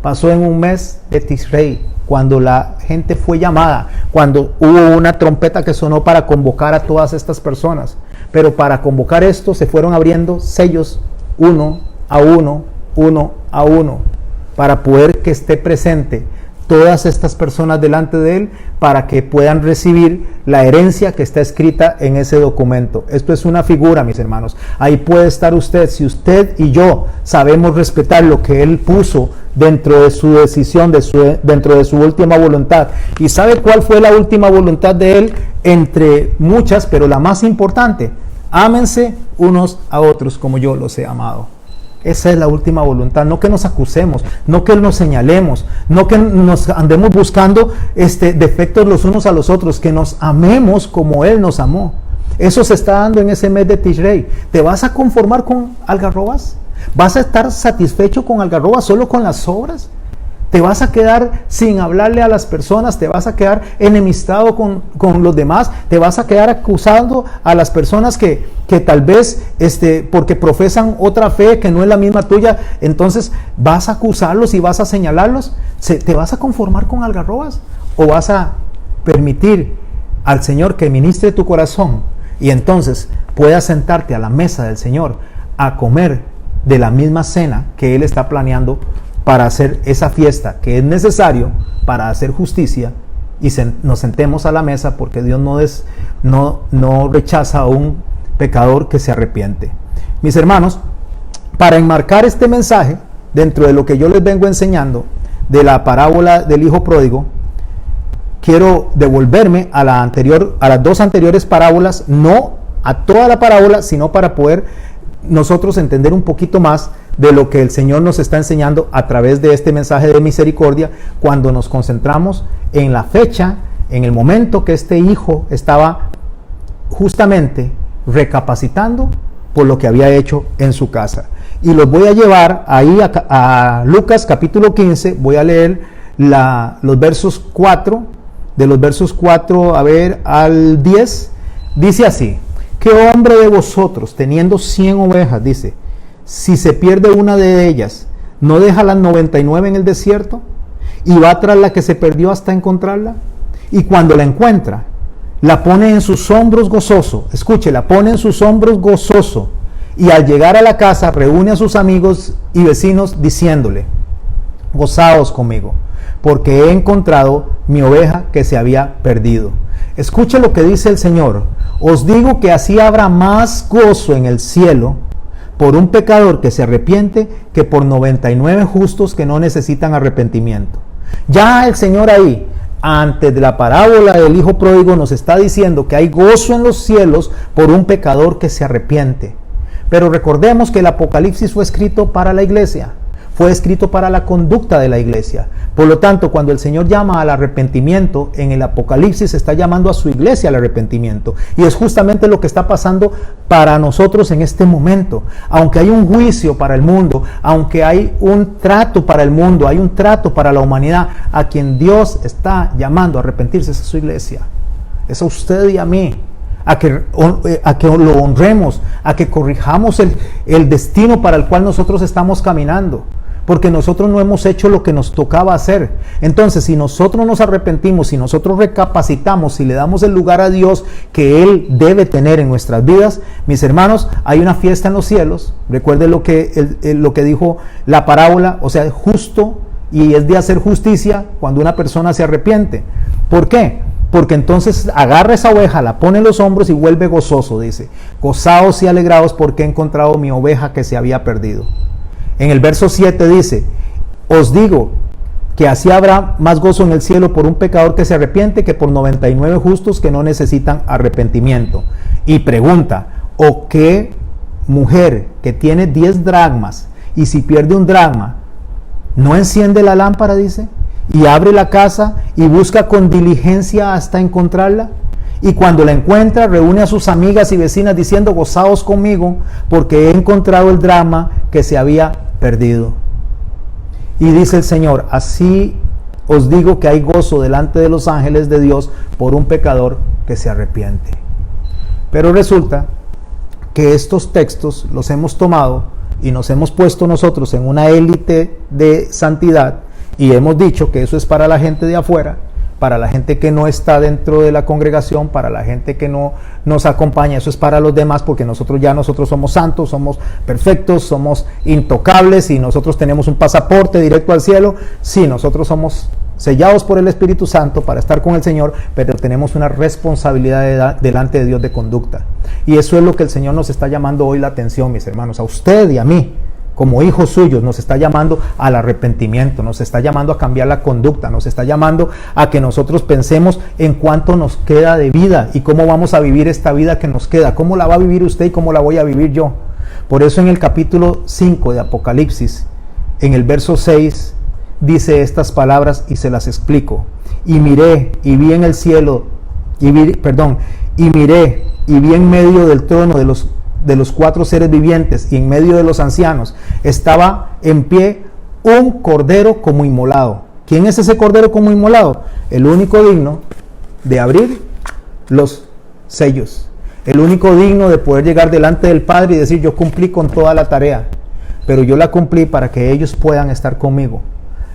Pasó en un mes de Tisrei, cuando la gente fue llamada, cuando hubo una trompeta que sonó para convocar a todas estas personas. Pero para convocar esto se fueron abriendo sellos uno a uno, para poder que esté presente todas estas personas delante de Él para que puedan recibir la herencia que está escrita en ese documento. Esto es una figura, mis hermanos. Ahí puede estar usted. Si usted y yo sabemos respetar lo que Él puso dentro de su decisión, dentro de su última voluntad. ¿Y sabe cuál fue la última voluntad de Él? Entre muchas, pero la más importante: ámense unos a otros como yo los he amado. Esa es la última voluntad, no que nos acusemos, no que nos señalemos, no que nos andemos buscando defectos los unos a los otros, que nos amemos como Él nos amó. Eso se está dando en ese mes de Tishrei. ¿Te vas a conformar con algarrobas? ¿Vas a estar satisfecho con algarrobas solo con las obras? ¿Te vas a quedar sin hablarle a las personas? ¿Te vas a quedar enemistado con los demás? ¿Te vas a quedar acusando a las personas que tal vez porque profesan otra fe que no es la misma tuya, entonces vas a acusarlos y vas a señalarlos? ¿Te vas a conformar con algarrobas? ¿O vas a permitir al Señor que ministre tu corazón y entonces puedas sentarte a la mesa del Señor a comer de la misma cena que Él está planeando para hacer esa fiesta que es necesario para hacer justicia, y nos sentemos a la mesa, porque Dios no rechaza a un pecador que se arrepiente? Mis hermanos, para enmarcar este mensaje dentro de lo que yo les vengo enseñando de la parábola del hijo pródigo, quiero devolverme a las dos anteriores parábolas, no a toda la parábola, sino para poder nosotros entender un poquito más de lo que el Señor nos está enseñando a través de este mensaje de misericordia, cuando nos concentramos en la fecha, en el momento que este hijo estaba justamente recapacitando por lo que había hecho en su casa. Y los voy a llevar ahí a Lucas capítulo 15, voy a leer los versos 4, de los versos 4 al 10, dice así: ¿qué hombre de vosotros, teniendo 100 ovejas, dice, si se pierde una de ellas, no deja las 99 en el desierto y va tras la que se perdió hasta encontrarla? Y cuando la encuentra, la pone en sus hombros gozoso. Escuche, la pone en sus hombros gozoso. Y al llegar a la casa, reúne a sus amigos y vecinos diciéndole: gozaos conmigo, porque he encontrado mi oveja que se había perdido. Escuche lo que dice el Señor: os digo que así habrá más gozo en el cielo por un pecador que se arrepiente que por 99 justos que no necesitan arrepentimiento. Ya el Señor ahí, antes de la parábola del hijo pródigo, nos está diciendo que hay gozo en los cielos por un pecador que se arrepiente. Pero recordemos que el Apocalipsis fue escrito para la iglesia, fue escrito para la conducta de la iglesia. Por lo tanto, cuando el Señor llama al arrepentimiento, en el Apocalipsis está llamando a su iglesia al arrepentimiento. Y es justamente lo que está pasando para nosotros en este momento. Aunque hay un juicio para el mundo, aunque hay un trato para el mundo, hay un trato para la humanidad, a quien Dios está llamando a arrepentirse es a su iglesia. Es a usted y a mí. A que lo honremos, a que corrijamos el destino para el cual nosotros estamos caminando, porque nosotros no hemos hecho lo que nos tocaba hacer. Entonces, si nosotros nos arrepentimos, si nosotros recapacitamos, si le damos el lugar a Dios que Él debe tener en nuestras vidas, mis hermanos, hay una fiesta en los cielos. Recuerde lo que dijo la parábola, o sea, justo, y es de hacer justicia cuando una persona se arrepiente. ¿Por qué? Porque entonces agarra esa oveja, la pone en los hombros y vuelve gozoso, dice: gozaos y alegraos porque he encontrado mi oveja que se había perdido. En el verso 7 dice: os digo que así habrá más gozo en el cielo por un pecador que se arrepiente que por 99 justos que no necesitan arrepentimiento. Y pregunta: ¿o qué mujer que tiene 10 dracmas y si pierde un dracma, no enciende la lámpara, dice, y abre la casa y busca con diligencia hasta encontrarla? Y cuando la encuentra, reúne a sus amigas y vecinas diciendo: gozaos conmigo porque he encontrado el dracma que se había perdido. Y dice el Señor: así os digo que hay gozo delante de los ángeles de Dios por un pecador que se arrepiente. Pero resulta que estos textos los hemos tomado y nos hemos puesto nosotros en una élite de santidad, y hemos dicho que eso es para la gente de afuera, para la gente que no está dentro de la congregación, para la gente que no nos acompaña. Eso es para los demás, porque nosotros somos santos, somos perfectos, somos intocables y nosotros tenemos un pasaporte directo al cielo. Sí, nosotros somos sellados por el Espíritu Santo para estar con el Señor, pero tenemos una responsabilidad delante de Dios de conducta. Y eso es lo que el Señor nos está llamando hoy la atención, mis hermanos, a usted y a mí. Como hijos suyos, nos está llamando al arrepentimiento, nos está llamando a cambiar la conducta, nos está llamando a que nosotros pensemos en cuánto nos queda de vida y cómo vamos a vivir esta vida que nos queda, cómo la va a vivir usted y cómo la voy a vivir yo. Por eso en el capítulo 5 de Apocalipsis, en el verso 6, dice estas palabras y se las explico. Y miré y vi en el cielo, y miré y vi en medio del trono de los 4 seres vivientes y en medio de los ancianos estaba en pie un cordero como inmolado. ¿Quién es ese cordero como inmolado? El único digno de abrir los sellos, el único digno de poder llegar delante del Padre y decir: yo cumplí con toda la tarea, pero yo la cumplí para que ellos puedan estar conmigo.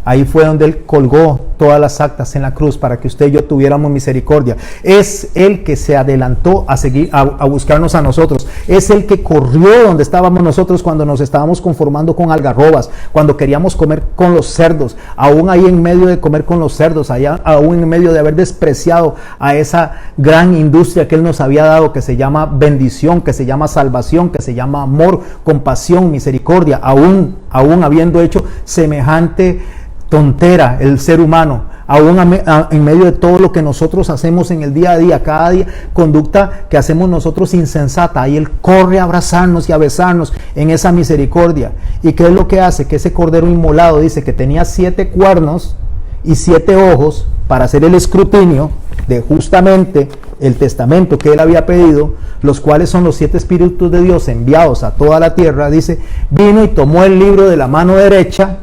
Ahí fue donde Él colgó todas las actas en la cruz para que usted y yo tuviéramos misericordia. Es Él que se adelantó a buscarnos a nosotros. Es el que corrió donde estábamos nosotros cuando nos estábamos conformando con algarrobas, cuando queríamos comer con los cerdos, aún ahí en medio de comer con los cerdos, allá, aún en medio de haber despreciado a esa gran industria que Él nos había dado, que se llama bendición, que se llama salvación, que se llama amor, compasión, misericordia, aún habiendo hecho semejante tontera el ser humano, aún en medio de todo lo que nosotros hacemos en el día a día, cada día, conducta que hacemos nosotros insensata, y Él corre a abrazarnos y a besarnos en esa misericordia. ¿Y qué es lo que hace? Que ese cordero inmolado dice que tenía 7 cuernos y 7 ojos para hacer el escrutinio de justamente el testamento que Él había pedido, los cuales son los 7 espíritus de Dios enviados a toda la tierra. Dice: vino y tomó el libro de la mano derecha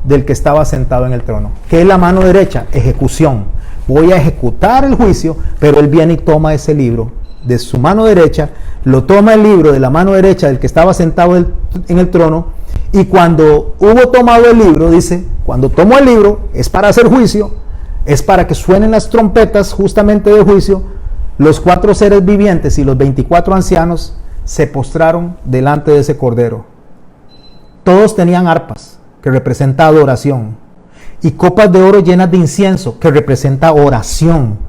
del que estaba sentado en el trono. ¿Qué es la mano derecha? Ejecución. Voy a ejecutar el juicio, pero Él viene y toma ese libro de su mano derecha, lo toma el libro de la mano derecha del que estaba sentado en el trono, y cuando hubo tomado el libro, dice, cuando tomó el libro, es para hacer juicio, es para que suenen las trompetas justamente de juicio. Los 4 seres vivientes y los 24 ancianos se postraron delante de ese cordero. Todos tenían arpas, que representa adoración, y copas de oro llenas de incienso, que representa oración,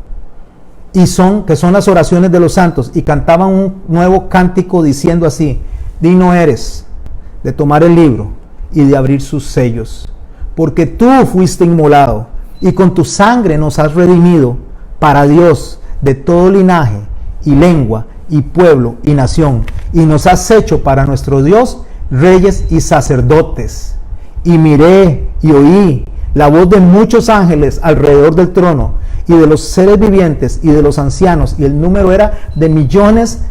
que son las oraciones de los santos, y cantaban un nuevo cántico diciendo así: digno eres de tomar el libro y de abrir sus sellos, porque tú fuiste inmolado, y con tu sangre nos has redimido para Dios de todo linaje y lengua y pueblo y nación, y nos has hecho para nuestro Dios reyes y sacerdotes. Y miré y oí la voz de muchos ángeles alrededor del trono, y de los seres vivientes y de los ancianos, y el número era de millones,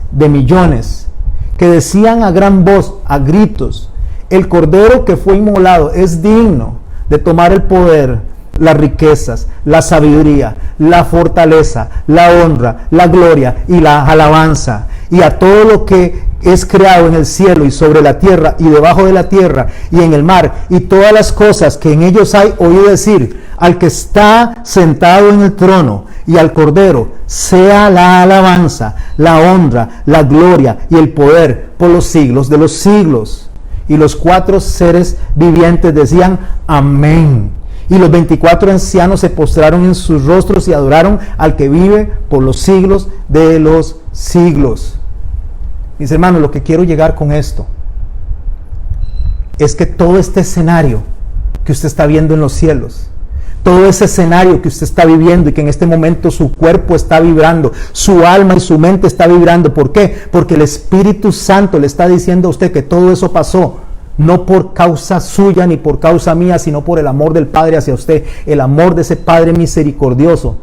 que decían a gran voz, a gritos: el cordero que fue inmolado es digno de tomar el poder, las riquezas, la sabiduría, la fortaleza, la honra, la gloria y la alabanza. Y a todo lo que es creado en el cielo y sobre la tierra y debajo de la tierra y en el mar, y todas las cosas que en ellos hay, oí decir: al que está sentado en el trono y al cordero sea la alabanza, la honra, la gloria y el poder por los siglos de los siglos. Y los 4 seres vivientes decían: amén. Y los 24 ancianos se postraron en sus rostros y adoraron al que vive por los siglos de los siglos. Mis hermanos, lo que quiero llegar con esto es que todo este escenario que usted está viendo en los cielos, todo ese escenario que usted está viviendo y que en este momento su cuerpo está vibrando, su alma y su mente está vibrando. ¿Por qué? Porque el Espíritu Santo le está diciendo a usted que todo eso pasó no por causa suya ni por causa mía, sino por el amor del Padre hacia usted, el amor de ese Padre misericordioso,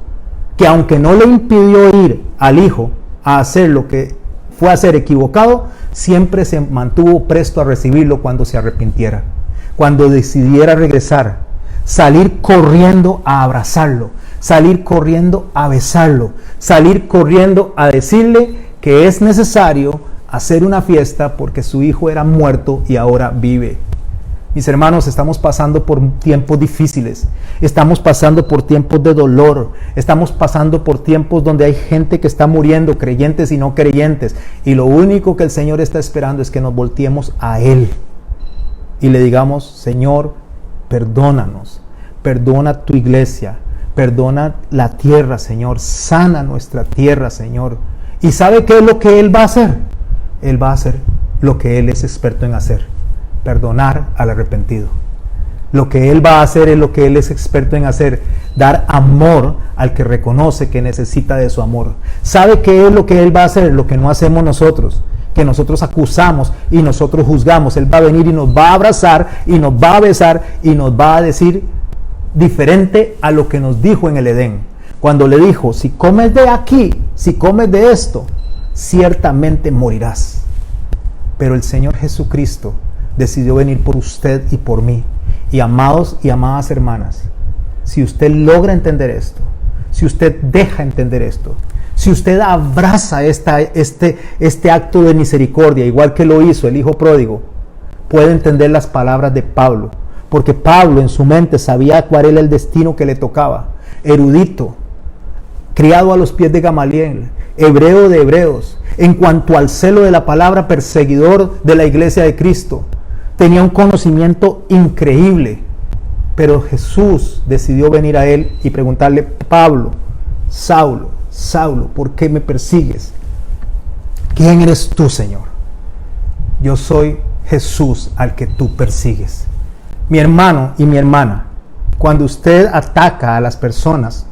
que aunque no le impidió ir al Hijo a hacer lo que fue a ser equivocado, siempre se mantuvo presto a recibirlo cuando se arrepintiera, cuando decidiera regresar, salir corriendo a abrazarlo, salir corriendo a besarlo, salir corriendo a decirle que es necesario hacer una fiesta porque su hijo era muerto y ahora vive. Mis hermanos, estamos pasando por tiempos difíciles, estamos pasando por tiempos de dolor, estamos pasando por tiempos donde hay gente que está muriendo, creyentes y no creyentes, y lo único que el Señor está esperando es que nos volteemos a Él y le digamos: Señor, perdónanos, perdona tu iglesia, perdona la tierra, Señor, sana nuestra tierra, Señor. ¿Y sabe qué es lo que Él va a hacer? Él va a hacer lo que Él es experto en hacer, perdonar al arrepentido. Lo que Él va a hacer es lo que Él es experto en hacer, dar amor al que reconoce que necesita de su amor. ¿Sabe qué es lo que Él va a hacer? Lo que no hacemos nosotros, que nosotros acusamos y nosotros juzgamos. Él va a venir y nos va a abrazar y nos va a besar y nos va a decir diferente a lo que nos dijo en el Edén. Cuando le dijo, si comes de aquí, si comes de esto, ciertamente morirás. Pero el Señor Jesucristo decidió venir por usted y por mí. Y amados y amadas hermanas, si usted logra entender esto, si usted deja entender esto, si usted abraza este acto de misericordia, igual que lo hizo el hijo pródigo, puede entender las palabras de Pablo, porque Pablo en su mente sabía cuál era el destino que le tocaba. Erudito, criado a los pies de Gamaliel, hebreo de hebreos, en cuanto al celo de la palabra, perseguidor de la iglesia de Cristo, tenía un conocimiento increíble, pero Jesús decidió venir a él y preguntarle, Pablo, Saulo, Saulo, ¿por qué me persigues? ¿Quién eres tú, Señor? Yo soy Jesús al que tú persigues. Mi hermano y mi hermana, cuando usted ataca a las personas,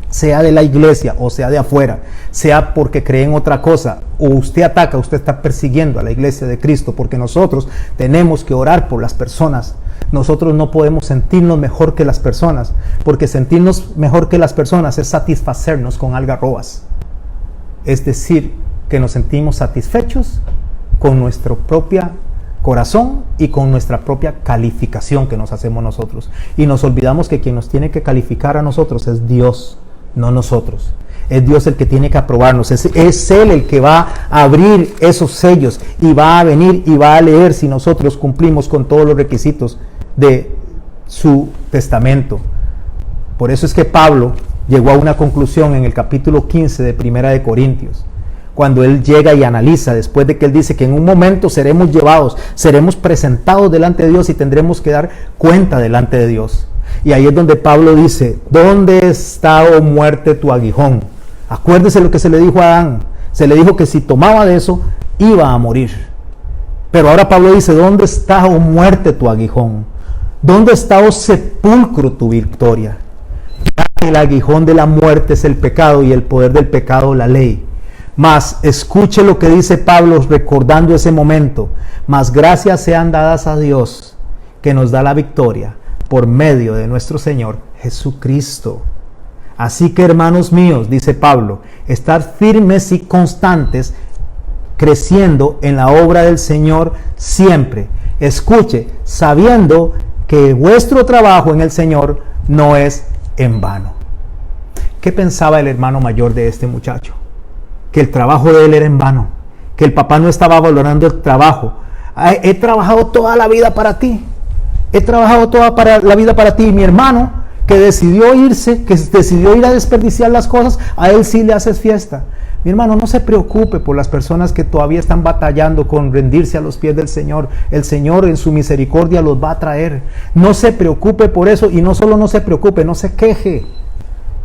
sea de la iglesia o sea de afuera, sea porque creen otra cosa, o usted ataca, usted está persiguiendo a la iglesia de Cristo, porque nosotros tenemos que orar por las personas. Nosotros no podemos sentirnos mejor que las personas, porque sentirnos mejor que las personas es satisfacernos con algarrobas. Es decir, que nos sentimos satisfechos con nuestro propio corazón y con nuestra propia calificación que nos hacemos nosotros. Y nos olvidamos que quien nos tiene que calificar a nosotros es Dios, no nosotros. Es Dios el que tiene que aprobarnos. Es Él el que va a abrir esos sellos y va a venir y va a leer si nosotros cumplimos con todos los requisitos de su testamento. Por eso es que Pablo llegó a una conclusión en el capítulo 15 de Primera de Corintios, cuando él llega y analiza, después de que él dice que en un momento seremos llevados, seremos presentados delante de Dios y tendremos que dar cuenta delante de Dios. Y ahí es donde Pablo dice, ¿dónde está, oh muerte, tu aguijón? Acuérdese lo que se le dijo a Adán. Se le dijo que si tomaba de eso, iba a morir. Pero ahora Pablo dice, ¿dónde está, oh muerte, tu aguijón? ¿Dónde está, oh sepulcro, tu victoria? El aguijón de la muerte es el pecado y el poder del pecado la ley. Mas escuche lo que dice Pablo recordando ese momento. Mas gracias sean dadas a Dios que nos da la victoria por medio de nuestro Señor Jesucristo. Así que, hermanos míos, dice Pablo, estar firmes y constantes, creciendo en la obra del Señor siempre. Escuche, sabiendo que vuestro trabajo en el Señor no es en vano. ¿Qué pensaba el hermano mayor de este muchacho? Que el trabajo de él era en vano, que el papá no estaba valorando el trabajo. He trabajado toda la vida para ti. He trabajado toda la vida para ti. Y mi hermano, que decidió irse, que decidió ir a desperdiciar las cosas, a él sí le haces fiesta. Mi hermano, no se preocupe por las personas que todavía están batallando con rendirse a los pies del Señor. El Señor en su misericordia los va a traer. No se preocupe por eso, y no solo no se preocupe, no se queje.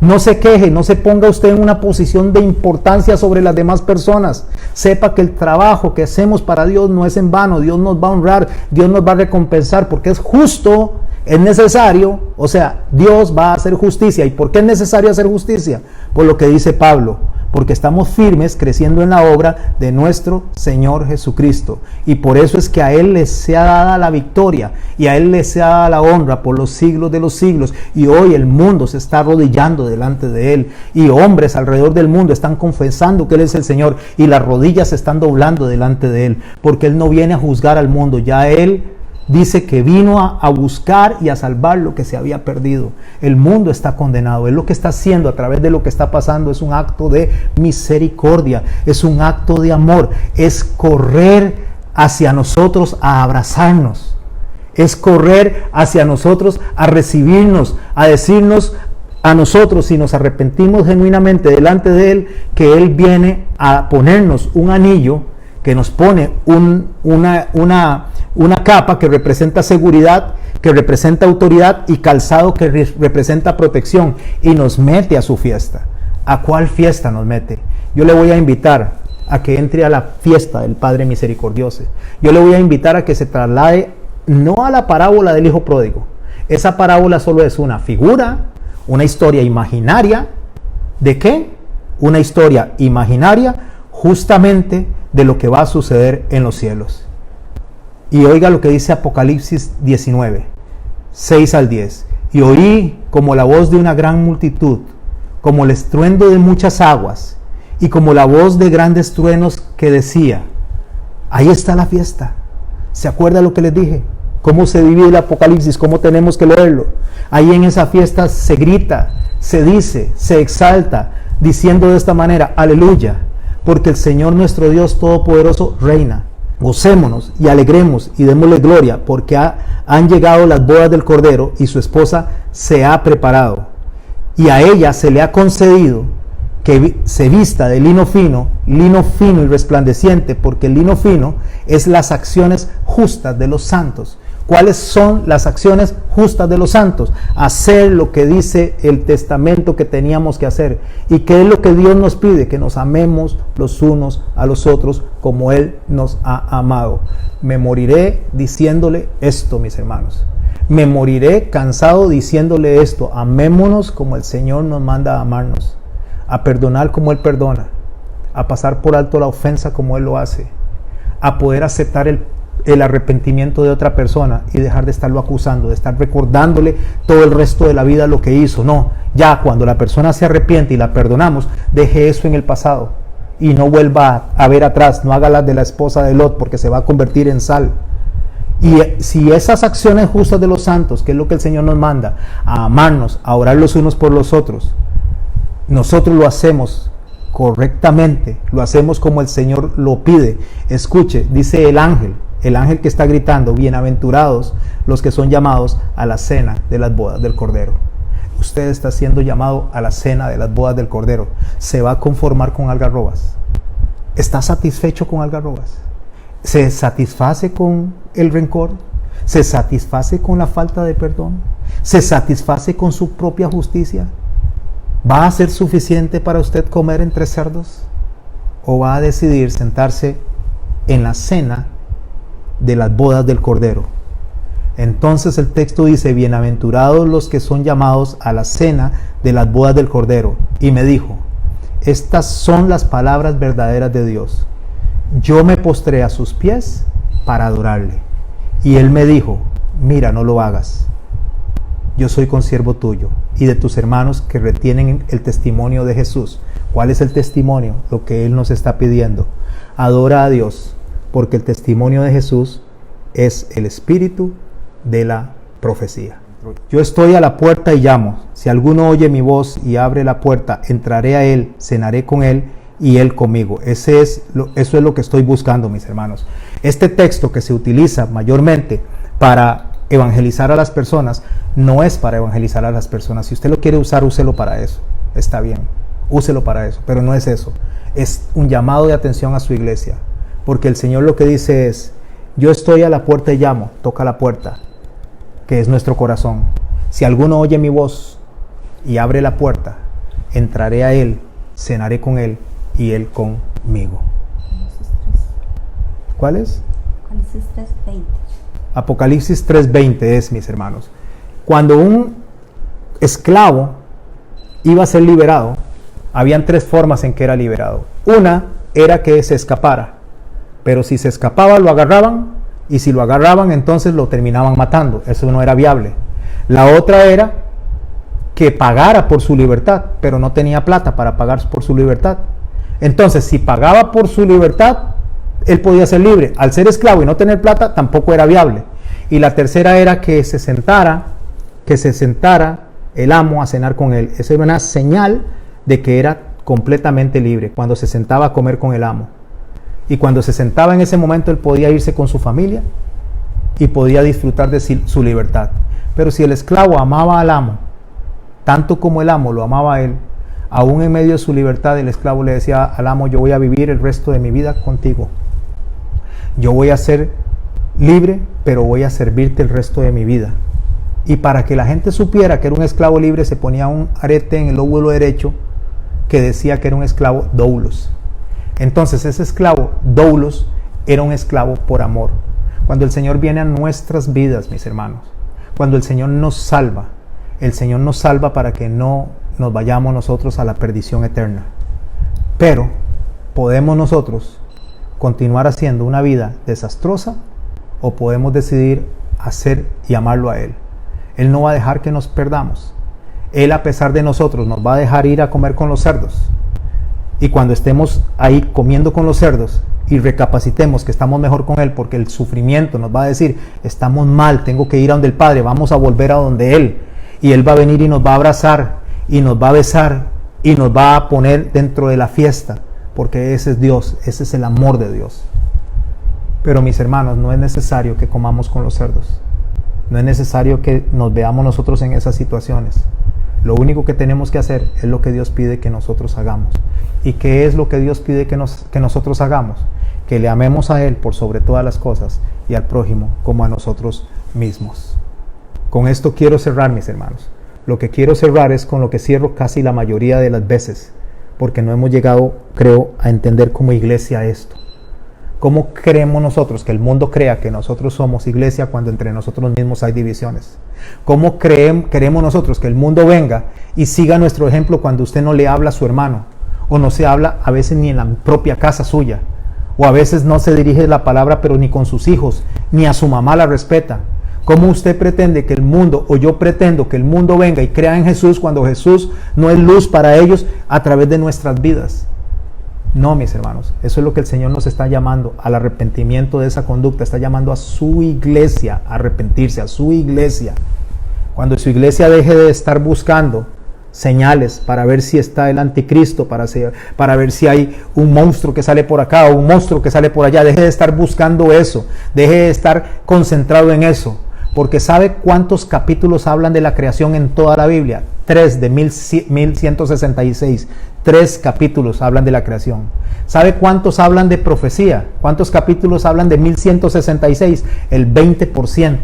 No se queje, no se ponga usted en una posición de importancia sobre las demás personas. Sepa que el trabajo que hacemos para Dios no es en vano. Dios nos va a honrar, Dios nos va a recompensar porque es justo, es necesario. O sea, Dios va a hacer justicia. ¿Y por qué es necesario hacer justicia? Por lo que dice Pablo. Porque estamos firmes creciendo en la obra de nuestro Señor Jesucristo. Y por eso es que a Él le sea dada la victoria y a Él le sea dada la honra por los siglos de los siglos. Y hoy el mundo se está arrodillando delante de Él. Y hombres alrededor del mundo están confesando que Él es el Señor. Y las rodillas se están doblando delante de Él. Porque Él no viene a juzgar al mundo. Ya Él dice que vino a buscar y a salvar lo que se había perdido. El mundo está condenado. Él lo que está haciendo a través de lo que está pasando es un acto de misericordia, es un acto de amor, es correr hacia nosotros a abrazarnos, es correr hacia nosotros a recibirnos, a decirnos a nosotros, si nos arrepentimos genuinamente delante de Él, que Él viene a ponernos un anillo, que nos pone una capa que representa seguridad, que representa autoridad, y calzado, que representa protección, y nos mete a su fiesta. ¿A cuál fiesta nos mete? Yo le voy a invitar a que entre a la fiesta del Padre Misericordioso. Yo le voy a invitar a que se traslade no a la parábola del Hijo Pródigo. Esa parábola solo es una figura, una historia imaginaria. ¿De qué? Una historia imaginaria justamente de lo que va a suceder en los cielos. Y oiga lo que dice Apocalipsis 19, 6 al 10. Y oí como la voz de una gran multitud, como el estruendo de muchas aguas, y como la voz de grandes truenos que decía, ahí está la fiesta. ¿Se acuerda lo que les dije? ¿Cómo se divide el Apocalipsis? ¿Cómo tenemos que leerlo? Ahí en esa fiesta se grita, se dice, se exalta, diciendo de esta manera, aleluya, porque el Señor nuestro Dios Todopoderoso reina. Gocémonos y alegremos y démosle gloria, porque han llegado las bodas del Cordero y su esposa se ha preparado. Y a ella se le ha concedido que se vista de lino fino y resplandeciente, porque el lino fino es las acciones justas de los santos. ¿Cuáles son las acciones justas de los santos? Hacer lo que dice el testamento que teníamos que hacer. ¿Y qué es lo que Dios nos pide? Que nos amemos los unos a los otros como Él nos ha amado. Me moriré diciéndole esto, mis hermanos. Me moriré cansado diciéndole esto. Amémonos como el Señor nos manda a amarnos. A perdonar como Él perdona. A pasar por alto la ofensa como Él lo hace. A poder aceptar el arrepentimiento de otra persona y dejar de estarlo acusando, de estar recordándole todo el resto de la vida lo que hizo. No, ya cuando la persona se arrepiente y la perdonamos, deje eso en el pasado y no vuelva a ver atrás, no haga las de la esposa de Lot, porque se va a convertir en sal. Y si esas acciones justas de los santos, que es lo que el Señor nos manda, a amarnos, a orar los unos por los otros, nosotros lo hacemos correctamente, lo hacemos como el Señor lo pide. Escuche, dice el ángel que está gritando, bienaventurados los que son llamados a la cena de las bodas del Cordero. Usted está siendo llamado a la cena de las bodas del Cordero. ¿Se va a conformar con algarrobas? ¿Está satisfecho con algarrobas? ¿Se satisface con el rencor? ¿Se satisface con la falta de perdón? ¿Se satisface con su propia justicia? ¿Va a ser suficiente para usted comer entre cerdos? ¿O va a decidir sentarse en la cena de las bodas del Cordero? Entonces el texto dice, bienaventurados los que son llamados a la cena de las bodas del Cordero. Y me dijo, estas son las palabras verdaderas de Dios. Yo me postré a sus pies para adorarle. Y él me dijo, mira, no lo hagas. Yo soy consiervo tuyo y de tus hermanos que retienen el testimonio de Jesús. ¿Cuál es el testimonio? Lo que Él nos está pidiendo. Adora a Dios, porque el testimonio de Jesús es el espíritu de la profecía. Yo estoy a la puerta y llamo. Si alguno oye mi voz y abre la puerta, entraré a Él, cenaré con Él y Él conmigo. Eso es lo que estoy buscando, mis hermanos. Este texto que se utiliza mayormente para evangelizar a las personas, no es para evangelizar a las personas. Si usted lo quiere usar, úselo para eso. Está bien, úselo para eso, pero no es eso. Es un llamado de atención a su iglesia. Porque el Señor lo que dice es, yo estoy a la puerta y llamo, toca la puerta, que es nuestro corazón. Si alguno oye mi voz y abre la puerta, entraré a Él, cenaré con Él y Él conmigo. ¿Cuál es? Apocalipsis 3:20. Apocalipsis 3:20 es, mis hermanos. Cuando un esclavo iba a ser liberado, habían tres formas en que era liberado. Una era que se escapara, pero si se escapaba lo agarraban, y si lo agarraban entonces lo terminaban matando. Eso no era viable. La otra era que pagara por su libertad, pero no tenía plata para pagar por su libertad. Entonces, si pagaba por su libertad, él podía ser libre. Al ser esclavo y no tener plata, tampoco era viable. Y la tercera era que se sentara el amo a cenar con él. Esa era una señal de que era completamente libre, cuando se sentaba a comer con el amo. Y cuando se sentaba en ese momento, él podía irse con su familia y podía disfrutar de su libertad. Pero si el esclavo amaba al amo, tanto como el amo lo amaba a él, aún en medio de su libertad, el esclavo le decía al amo, yo voy a vivir el resto de mi vida contigo. Yo voy a ser libre, pero voy a servirte el resto de mi vida. Y para que la gente supiera que era un esclavo libre, se ponía un arete en el lóbulo derecho que decía que era un esclavo doulos. Entonces ese esclavo doulos era un esclavo por amor. Cuando el Señor viene a nuestras vidas, mis hermanos, cuando el Señor nos salva para que no nos vayamos nosotros a la perdición eterna. Pero podemos nosotros continuar haciendo una vida desastrosa o podemos decidir hacer y amarlo a Él. Él no va a dejar que nos perdamos. Él, a pesar de nosotros, nos va a dejar ir a comer con los cerdos. Y cuando estemos ahí comiendo con los cerdos y recapacitemos que estamos mejor con Él, porque el sufrimiento nos va a decir, estamos mal, tengo que ir a donde el Padre, vamos a volver a donde Él. Y Él va a venir y nos va a abrazar y nos va a besar y nos va a poner dentro de la fiesta, porque ese es Dios, ese es el amor de Dios. Pero mis hermanos, no es necesario que comamos con los cerdos. No es necesario que nos veamos nosotros en esas situaciones. Lo único que tenemos que hacer es lo que Dios pide que nosotros hagamos. ¿Y qué es lo que Dios pide que nosotros hagamos? Que le amemos a Él por sobre todas las cosas y al prójimo como a nosotros mismos. Con esto quiero cerrar, mis hermanos. Lo que quiero cerrar es con lo que cierro casi la mayoría de las veces, porque no hemos llegado, creo, a entender como iglesia esto. ¿Cómo creemos nosotros que el mundo crea que nosotros somos iglesia cuando entre nosotros mismos hay divisiones? ¿Cómo queremos nosotros que el mundo venga y siga nuestro ejemplo cuando usted no le habla a su hermano? O no se habla a veces ni en la propia casa suya. O a veces no se dirige la palabra pero ni con sus hijos, ni a su mamá la respeta. ¿Cómo usted pretende que el mundo, o yo pretendo que el mundo venga y crea en Jesús cuando Jesús no es luz para ellos a través de nuestras vidas? No, mis hermanos, eso es lo que el Señor nos está llamando, al arrepentimiento de esa conducta. Está llamando a su iglesia a arrepentirse, a su iglesia. Cuando su iglesia deje de estar buscando señales para ver si está el anticristo, para ver si hay un monstruo que sale por acá o un monstruo que sale por allá, deje de estar buscando eso, deje de estar concentrado en eso. Porque ¿sabe cuántos capítulos hablan de la creación en toda la Biblia? 3 de 1166. 3 capítulos hablan de la creación. ¿Sabe cuántos hablan de profecía? ¿Cuántos capítulos hablan de 1166? El 20%.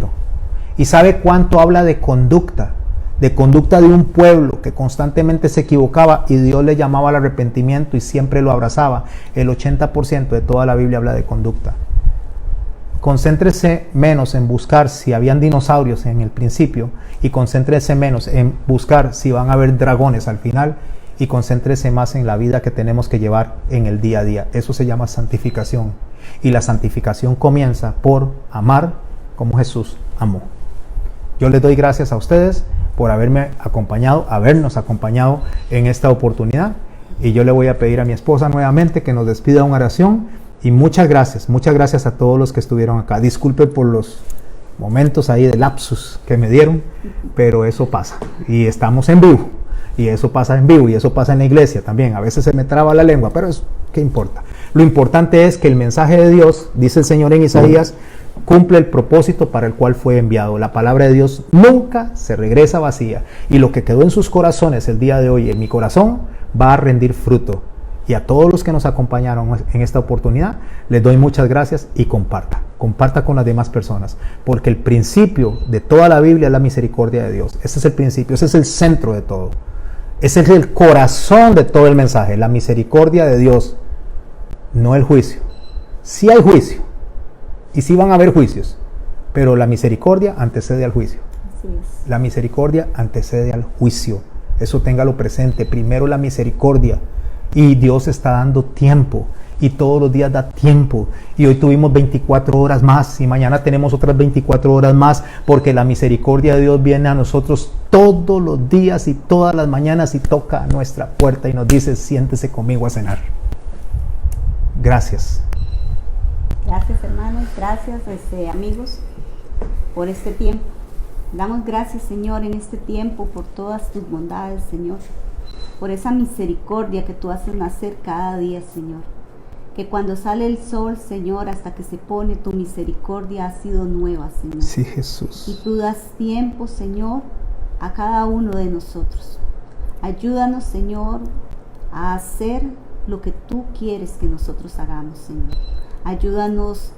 ¿Y sabe cuánto habla de conducta? De conducta de un pueblo que constantemente se equivocaba y Dios le llamaba al arrepentimiento y siempre lo abrazaba. El 80% de toda la Biblia habla de conducta. Concéntrese menos en buscar si habían dinosaurios en el principio y concéntrese menos en buscar si van a haber dragones al final y concéntrese más en la vida que tenemos que llevar en el día a día. Eso se llama santificación y la santificación comienza por amar como Jesús amó. Yo les doy gracias a ustedes por habernos acompañado en esta oportunidad y yo le voy a pedir a mi esposa nuevamente que nos despida una oración. Y muchas gracias a todos los que estuvieron acá. Disculpe por los momentos ahí de lapsus que me dieron, pero eso pasa. Y estamos en vivo, y eso pasa en vivo, y eso pasa en la iglesia también. A veces se me traba la lengua, pero eso, ¿qué importa? Lo importante es que el mensaje de Dios, dice el Señor en Isaías, cumple el propósito para el cual fue enviado. La palabra de Dios nunca se regresa vacía. Y lo que quedó en sus corazones el día de hoy, en mi corazón, va a rendir fruto. Y a todos los que nos acompañaron en esta oportunidad, les doy muchas gracias y comparta con las demás personas, porque el principio de toda la Biblia es la misericordia de Dios. Ese es el principio, ese es el centro de todo. Ese es el corazón de todo el mensaje, la misericordia de Dios, no el juicio. Sí hay juicio, y sí van a haber juicios, pero la misericordia antecede al juicio. Así es. La misericordia antecede al juicio. Eso téngalo presente. Primero la misericordia. Y Dios está dando tiempo, y todos los días da tiempo, y hoy tuvimos 24 horas más, y mañana tenemos otras 24 horas más, porque la misericordia de Dios viene a nosotros todos los días y todas las mañanas, y toca a nuestra puerta y nos dice, siéntese conmigo a cenar. Gracias. Gracias, hermanos, gracias, amigos, por este tiempo. Damos gracias, Señor, en este tiempo por todas tus bondades, Señor, por esa misericordia que tú haces nacer cada día, Señor. Que cuando sale el sol, Señor, hasta que se pone, tu misericordia ha sido nueva, Señor. Sí, Jesús. Y tú das tiempo, Señor, a cada uno de nosotros. Ayúdanos, Señor, a hacer lo que tú quieres que nosotros hagamos, Señor. Ayúdanos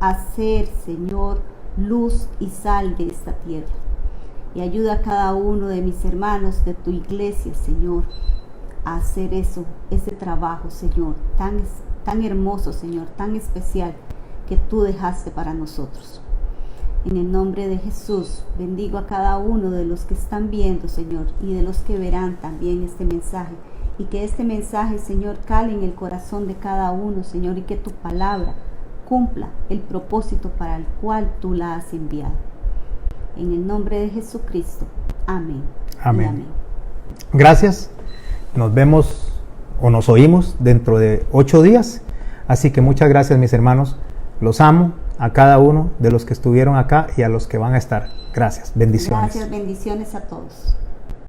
a ser, Señor, luz y sal de esta tierra. Y ayuda a cada uno de mis hermanos de tu iglesia, Señor, a hacer ese trabajo, Señor, tan hermoso, Señor, tan especial que tú dejaste para nosotros. En el nombre de Jesús, bendigo a cada uno de los que están viendo, Señor, y de los que verán también este mensaje. Y que este mensaje, Señor, cale en el corazón de cada uno, Señor, y que tu palabra cumpla el propósito para el cual tú la has enviado. En el nombre de Jesucristo. Amén. Amén. Amén. Gracias. Nos vemos o nos oímos dentro de 8 días. Así que muchas gracias, mis hermanos. Los amo a cada uno de los que estuvieron acá y a los que van a estar. Gracias. Bendiciones. Gracias, bendiciones a todos.